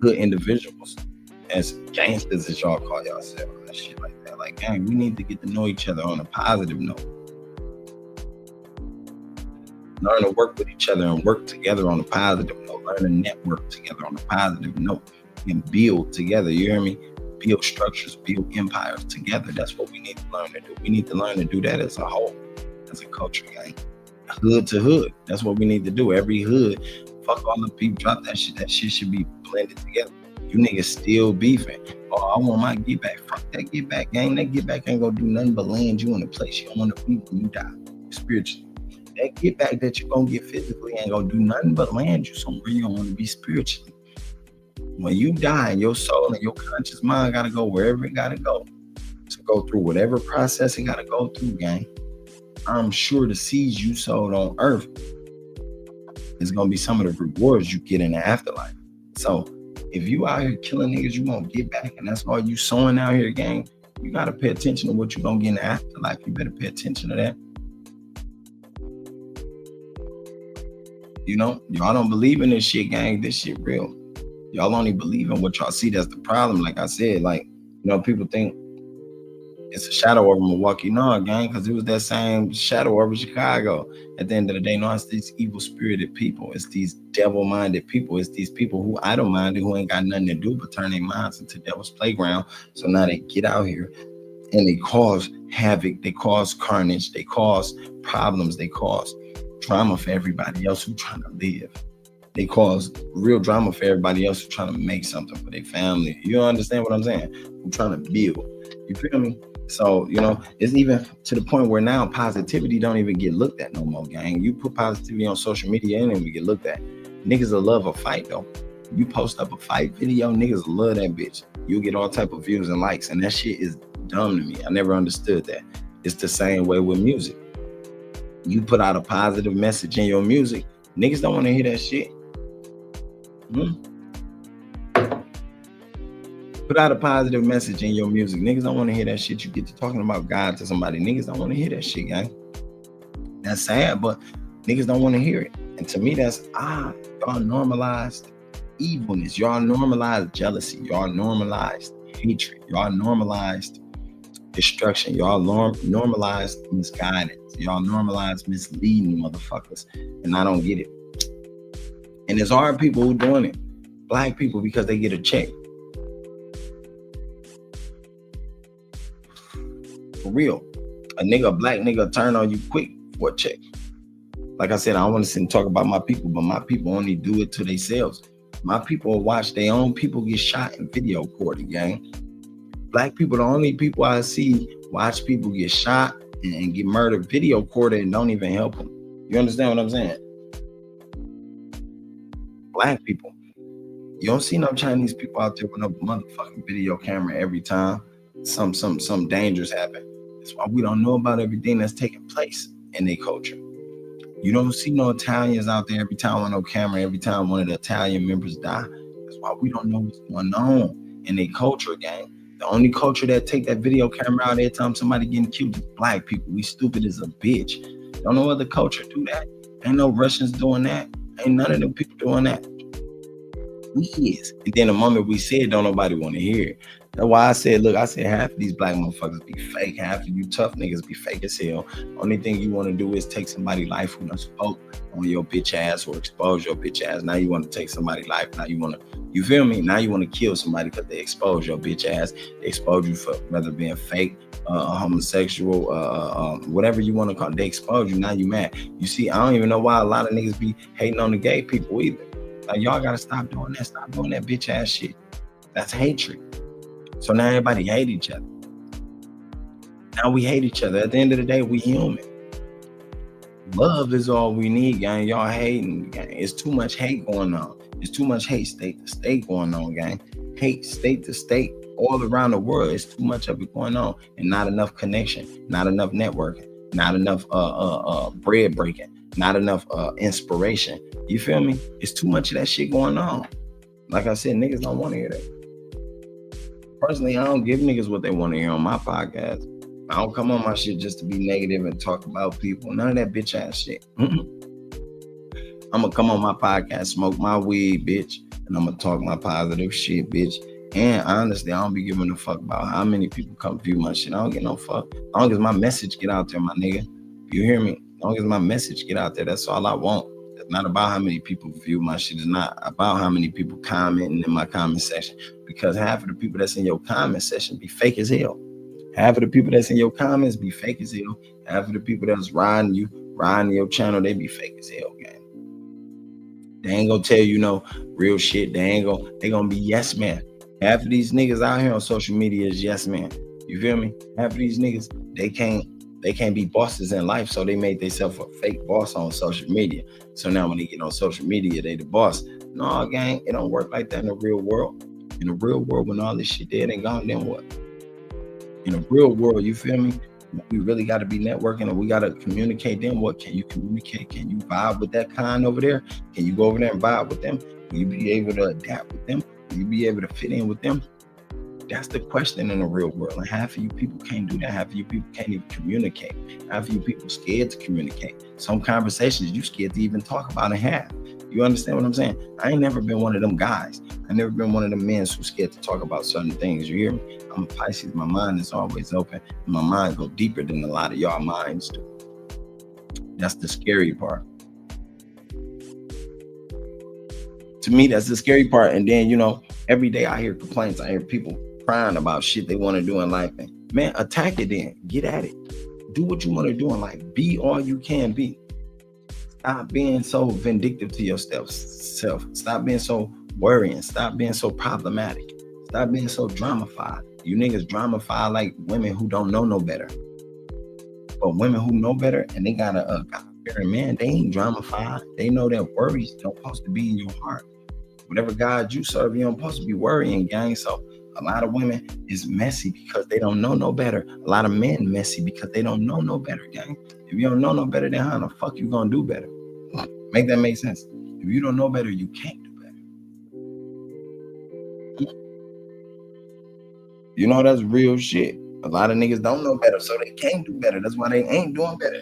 hood individuals, as gangsters, as y'all call yourselves, and shit like that. Like, gang, we need to get to know each other on a positive note. Learn to work with each other and work together on a positive note. Learn to network together on a positive note and build together. You hear me? Build structures, build empires together. That's what we need to learn to do. We need to learn to do that as a whole, as a culture, gang. Hood to hood. That's what we need to do. Every hood, fuck all the people, drop that shit. That shit should be blended together. You niggas still beefing. Oh, I want my get back. Fuck that get back, gang. That get back ain't gonna do nothing but land you in a place you don't want to be when you die, spiritually. That get back that you're gonna get physically ain't gonna do nothing but land you somewhere you don't want to be spiritually. When you die, your soul and your conscious mind gotta go wherever it gotta go to go through whatever process it gotta go through, gang. I'm sure the seeds you sowed on earth is gonna be some of the rewards you get in the afterlife. So if you out here killing niggas, you won't get back, and that's all you sowing out here, gang. You gotta pay attention to what you're gonna get in the afterlife. You better pay attention to that. You know, y'all don't believe in this shit, gang. This shit real. Y'all only believe in what y'all see. That's the problem. Like I said, like, you know, people think it's a shadow over Milwaukee. No, gang, because it was that same shadow over Chicago. At the end of the day, no, it's these evil-spirited people. It's these devil-minded people. It's these people who idle-minded, who ain't got nothing to do but turn their minds into devil's playground. So now they get out here and they cause havoc. They cause carnage. They cause problems. They cause drama for everybody else who trying to live. They cause real drama for everybody else who trying to make something for their family. You understand what I'm saying? Who trying to build. You feel me? So, you know, it's even to the point where now positivity don't even get looked at no more, gang. You put positivity on social media and it will get looked at. Niggas will love a fight, though. You post up a fight video, niggas will love that bitch. You'll get all type of views and likes, and that shit is dumb to me. I never understood that. It's the same way with music. You put out a positive message in your music, niggas don't want to hear that shit. Put out a positive message in your music. Niggas don't want to hear that shit. You get to talking about God to somebody. Niggas don't want to hear that shit, gang. That's sad, but niggas don't want to hear it. And to me, that's y'all normalized evilness. Y'all normalized jealousy. Y'all normalized hatred. Y'all normalized destruction. Y'all normalized misguidance. Y'all normalized misleading motherfuckers. And I don't get it. And there's hard people who doing it. Black people, because they get a check. For real. A black nigga turn on you quick for a check. Like I said, I don't want to sit and talk about my people, but my people only do it to themselves. My people will watch their own people get shot in video recording, gang. Black people, the only people I see watch people get shot and get murdered video recorded and don't even help them. You understand what I'm saying? Black people. You don't see no Chinese people out there with no motherfucking video camera every time some dangers happen. That's why we don't know about everything that's taking place in their culture. You don't see no Italians out there every time on no camera, every time one of the Italian members die. That's why we don't know what's going on in their culture, gang. The only culture that take that video camera out every time somebody getting killed is black people. We stupid as a bitch. Don't no other culture do that. Ain't no Russians doing that. Ain't none of them people doing that. is. And then the moment we say it, don't nobody want to hear it. That's why I said, look, I said half of these black motherfuckers be fake. Half of you tough niggas be fake as hell. Only thing you want to do is take somebody's life who done spoke on your bitch ass or expose your bitch ass. Now you want to take somebody's life. Now you want to, you feel me? Now you want to kill somebody because they expose your bitch ass. They expose you for whether being fake, homosexual, whatever you want to call it. They expose you. Now you mad. You see, I don't even know why a lot of niggas be hating on the gay people either. Like, y'all gotta stop doing that. Stop doing that bitch ass shit. That's hatred. So now everybody hate each other. Now we hate each other. At the end of the day, we human. Love is all we need, gang. Y'all hating, gang. It's too much hate going on. It's too much hate state to state going on, gang. Hate state to state all around the world. It's too much of it going on, and not enough connection, not enough networking, not enough bread breaking, not enough inspiration. You feel me? It's too much of that shit going on. Like I said, niggas don't want to hear that. Personally, I don't give niggas what they want to hear on my podcast. I don't come on my shit just to be negative and talk about people. None of that bitch ass shit. I'm gonna come on my podcast, smoke my weed, bitch, and I'm gonna talk my positive shit, bitch. And honestly, I don't be giving a fuck about how many people come view my shit. I don't get no fuck. As long as my message get out there, my nigga. You hear me? As long as my message get out there, that's all I want. It's not about how many people view my shit. It's not about how many people commenting in my comment section. Because half of the people that's in your comment section be fake as hell. Half of the people that's in your comments be fake as hell. Half of the people that's riding your channel, they be fake as hell, gang. They ain't gonna tell you no real shit. They gonna be yes man. Half of these niggas out here on social media is yes man. You feel me? Half of these niggas, they can't be bosses in life, so they made themselves a fake boss on social media. So now when they get on social media, they the boss. No, gang, it don't work like that in the real world. In the real world, when all this shit dead and gone, then what? In the real world, you feel me? We really got to be networking and we got to communicate. Then what? Can you communicate? Can you vibe with that kind over there? Can you go over there and vibe with them? Can you be able to adapt with them? Can you be able to fit in with them? That's the question in the real world. And half of you people can't do that. Half of you people can't even communicate. Half of you people scared to communicate. Some conversations you scared to even talk about and have. You understand what I'm saying? I ain't never been one of them guys. I never been one of them men who's scared to talk about certain things. You hear me? I'm a Pisces. My mind is always open. And my mind go deeper than a lot of y'all minds do. That's the scary part. To me, that's the scary part. And then, you know, every day I hear complaints. I hear people crying about shit they want to do in life. And man, attack it then. Get at it. Do what you want to do in life. Be all you can be. Stop being so vindictive to yourself. Stop being so worrying. Stop being so problematic. Stop being so dramified. You niggas dramified like women who don't know no better. But women who know better and they got a God-fearing man, they ain't dramified. They know that worries don't supposed to be in your heart. Whatever God you serve, you don't supposed to be worrying, gang. So a lot of women is messy because they don't know no better. A lot of men messy because they don't know no better, gang. If you don't know no better, then how the fuck you gonna do better? Make that make sense? If you don't know better, you can't do better. You know, that's real shit. A lot of niggas don't know better, so they can't do better. That's why they ain't doing better.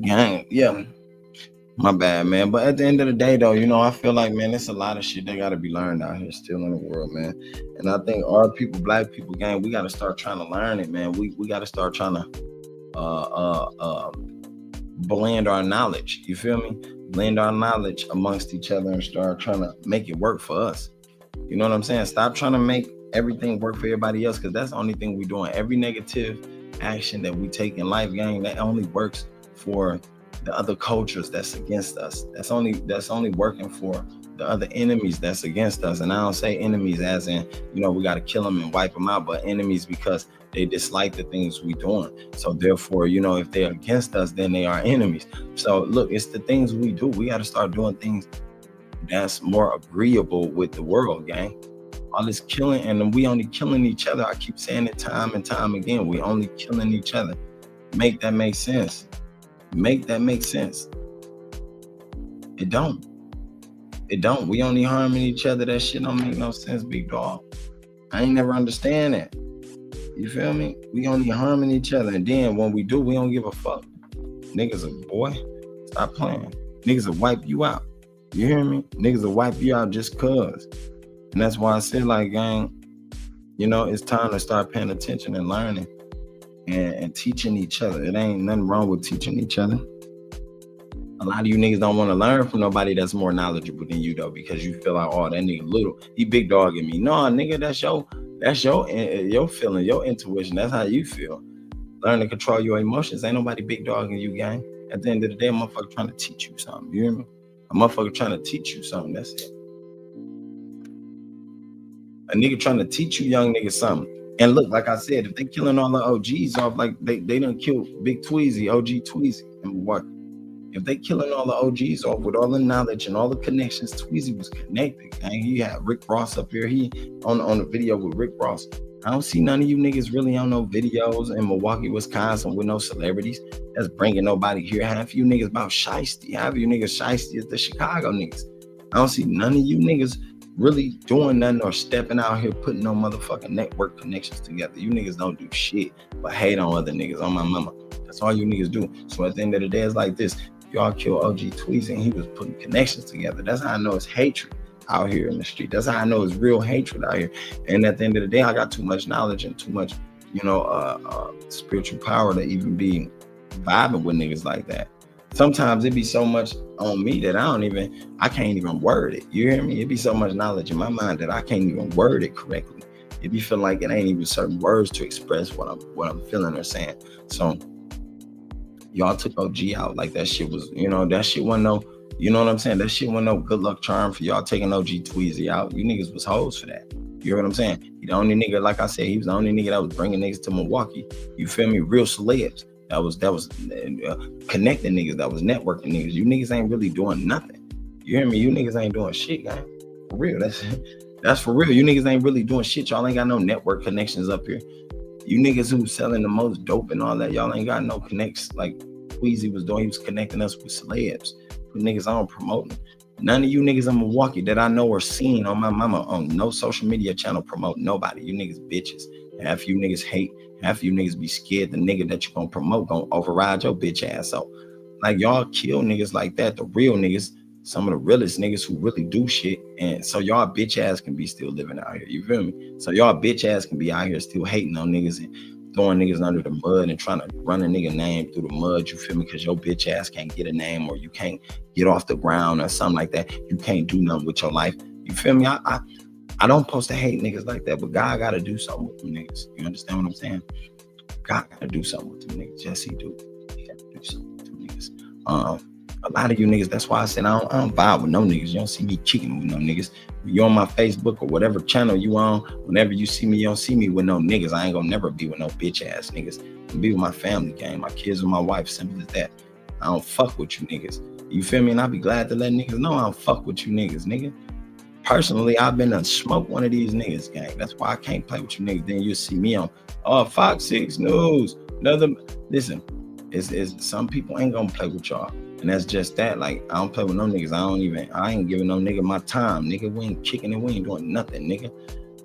Gang, yeah. My bad, man. But at the end of the day, though, I feel like, man, there's a lot of shit that got to be learned out here still in the world, man. And I think our people, black people, gang, we got to start trying to learn it, man. We got to start trying to uh, uh, uh, blend our knowledge. You feel me? Blend our knowledge amongst each other and start trying to make it work for us. You know what I'm saying? Stop trying to make everything work for everybody else, because that's the only thing we're doing. Every negative action that we take in life, gang, that only works for the other cultures that's against us. That's only working for the other enemies that's against us. And I don't say enemies as in, we got to kill them and wipe them out, but enemies because they dislike the things we doing. So therefore, if they're against us, then they are enemies. So look, it's the things we do. We got to start doing things that's more agreeable with the world, gang. All this killing, and we only killing each other. I keep saying it time and time again. We only killing each other. Make that make sense. Make that make sense. It don't. It don't. We only harming each other. That shit don't make no sense, big dog. I ain't never understand that. You feel me? We only harming each other, and then when we do, we don't give a fuck. Niggas are, boy, stop playing. Niggas will wipe you out. You hear me? Niggas will wipe you out just cause. And that's why I said, like, gang, it's time to start paying attention and learning and teaching each other. It ain't nothing wrong with teaching each other. A lot of you niggas don't want to learn from nobody that's more knowledgeable than you, though, because you feel like, oh, that nigga little, he big dogging me. No, nigga, that's your feeling, your intuition. That's how you feel. Learn to control your emotions. Ain't nobody big dogging you, gang. At the end of the day, a motherfucker trying to teach you something. You hear me? A motherfucker trying to teach you something. That's it. A nigga trying to teach you young niggas something. And look, like I said, if they killing all the OGs off, like they done killed Big Tweezy, OG Tweezy, and what? If they killing all the OGs off with all the knowledge and all the connections, Tweezy was connected. And he had Rick Ross up here. He on the video with Rick Ross. I don't see none of you niggas really on no videos in Milwaukee, Wisconsin with no celebrities that's bringing nobody here. Half you niggas about shiesty. Half you niggas shiesty is the Chicago niggas. I don't see none of you niggas really doing nothing or stepping out here putting no motherfucking network connections together. You niggas don't do shit but hate on other niggas, on my mama. That's all you niggas do. So at the end of the day, it's like this. Y'all killed OG Tweezy and he was putting connections together. That's how I know it's hatred out here in the street. That's how I know it's real hatred out here. And at the end of the day, I got too much knowledge and too much, spiritual power to even be vibing with niggas like that. Sometimes it be so much on me that I can't even word it. You hear me? It be so much knowledge in my mind that I can't even word it correctly. It be feeling like it ain't even certain words to express what I'm feeling or saying. So y'all took OG out like that shit was, that shit wasn't no, you know what I'm saying? That shit wasn't no good luck charm for y'all taking OG Tweezy out. You niggas was hoes for that. You hear what I'm saying? He the only nigga, like I said, he was the only nigga that was bringing niggas to Milwaukee. You feel me? Real celebs. That was connecting niggas. That was networking niggas. You niggas ain't really doing nothing. You hear me? You niggas ain't doing shit, gang. For real. That's for real. You niggas ain't really doing shit. Y'all ain't got no network connections up here. You niggas who selling the most dope and all that, y'all ain't got no connects like Weezy was doing. He was connecting us with celebs, with niggas on promoting. None of you niggas in Milwaukee that I know are seen on my mama on no social media channel promote nobody. You niggas bitches. Half you niggas hate. Half you niggas be scared the nigga that you gonna promote gonna override your bitch ass. So like y'all kill niggas like that, the real niggas, some of the realest niggas who really do shit. And so y'all bitch ass can be still living out here. You feel me? So y'all bitch ass can be out here still hating on niggas and throwing niggas under the mud and trying to run a nigga name through the mud. You feel me? Because your bitch ass can't get a name or you can't get off the ground or something like that. You can't do nothing with your life. You feel me? I don't supposed to hate niggas like that, but God gotta do something with them niggas. You understand what I'm saying? God gotta do something with them niggas. Yes, he do. He gotta do something with them niggas. A lot of you niggas, that's why I said I don't vibe with no niggas. You don't see me kicking with no niggas. When you on my Facebook or whatever channel you on, whenever you see me, you don't see me with no niggas. I ain't gonna never be with no bitch ass niggas. I'm be with my family, gang, my kids and my wife. Simple as that. I don't fuck with you niggas. You feel me? And I'll be glad to let niggas know I don't fuck with you niggas, nigga. Personally, I've been to smoke one of these niggas, gang. That's why I can't play with you niggas. Then you'll see me on Fox 6 News. Listen, it's some people ain't gonna play with y'all. And that's just that. Like, I don't play with no niggas. I ain't giving no nigga my time, nigga. We ain't kicking it. We ain't doing nothing, nigga.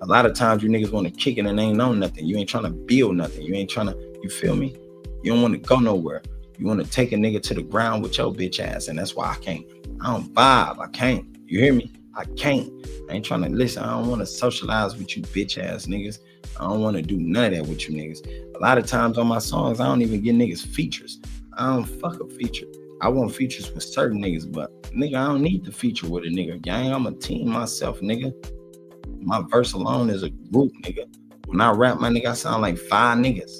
A lot of times you niggas want to kick it and ain't know nothing. You ain't trying to build nothing. You ain't trying to, you feel me? You don't want to go nowhere. You want to take a nigga to the ground with your bitch ass, and that's why I can't. I don't vibe. I can't. You hear me? I can't. I ain't trying to listen. I don't want to socialize with you bitch ass niggas. I don't want to do none of that with you niggas. A lot of times on my songs, I don't even get niggas features. I don't fuck a feature. I want features with certain niggas, but nigga, I don't need to feature with a nigga, gang. I'm a team myself, nigga. My verse alone is a group, nigga. When I rap, my nigga, I sound like 5 niggas.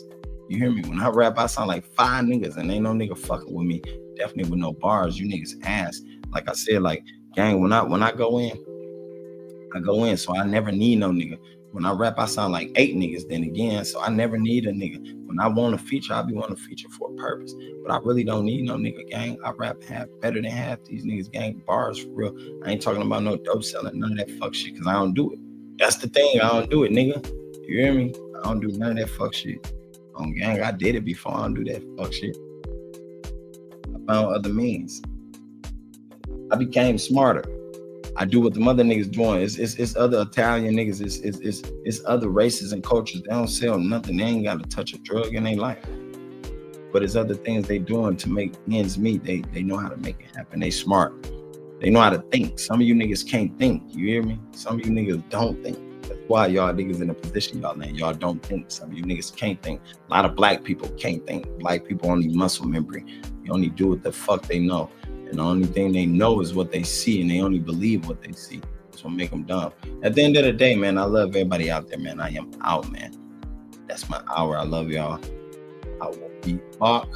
You hear me? When I rap, I sound like 5 niggas, and ain't no nigga fucking with me. Definitely with no bars. You niggas ass. Like I said, like, gang, when I go in, I go in, so I never need no nigga. When I rap, I sound like 8 niggas then again, so I never need a nigga. When I want a feature, I be wanting a feature for a purpose. But I really don't need no nigga, gang. I rap half better than half these niggas, gang. Bars for real. I ain't talking about no dope selling, none of that fuck shit, because I don't do it. That's the thing, I don't do it, nigga. You hear me? I don't do none of that fuck shit. On gang, I did it before. I don't do that fuck shit. I found other means. I became smarter. I do what the mother niggas doing. It's other Italian niggas. It's other races and cultures. They don't sell nothing. They ain't got to touch a drug in their life. But it's other things they doing to make ends meet. They know how to make it happen. They smart. They know how to think. Some of you niggas can't think. You hear me? Some of you niggas don't think. That's why y'all niggas in the position y'all in. Y'all don't think. Some of you niggas can't think. A lot of black people can't think. Black people only muscle memory. You only do what the fuck they know. And the only thing they know is what they see, and they only believe what they see. That's what make them dumb. At the end of the day, man, I love everybody out there, man. I am out, man. That's my hour. I love y'all. I will be back.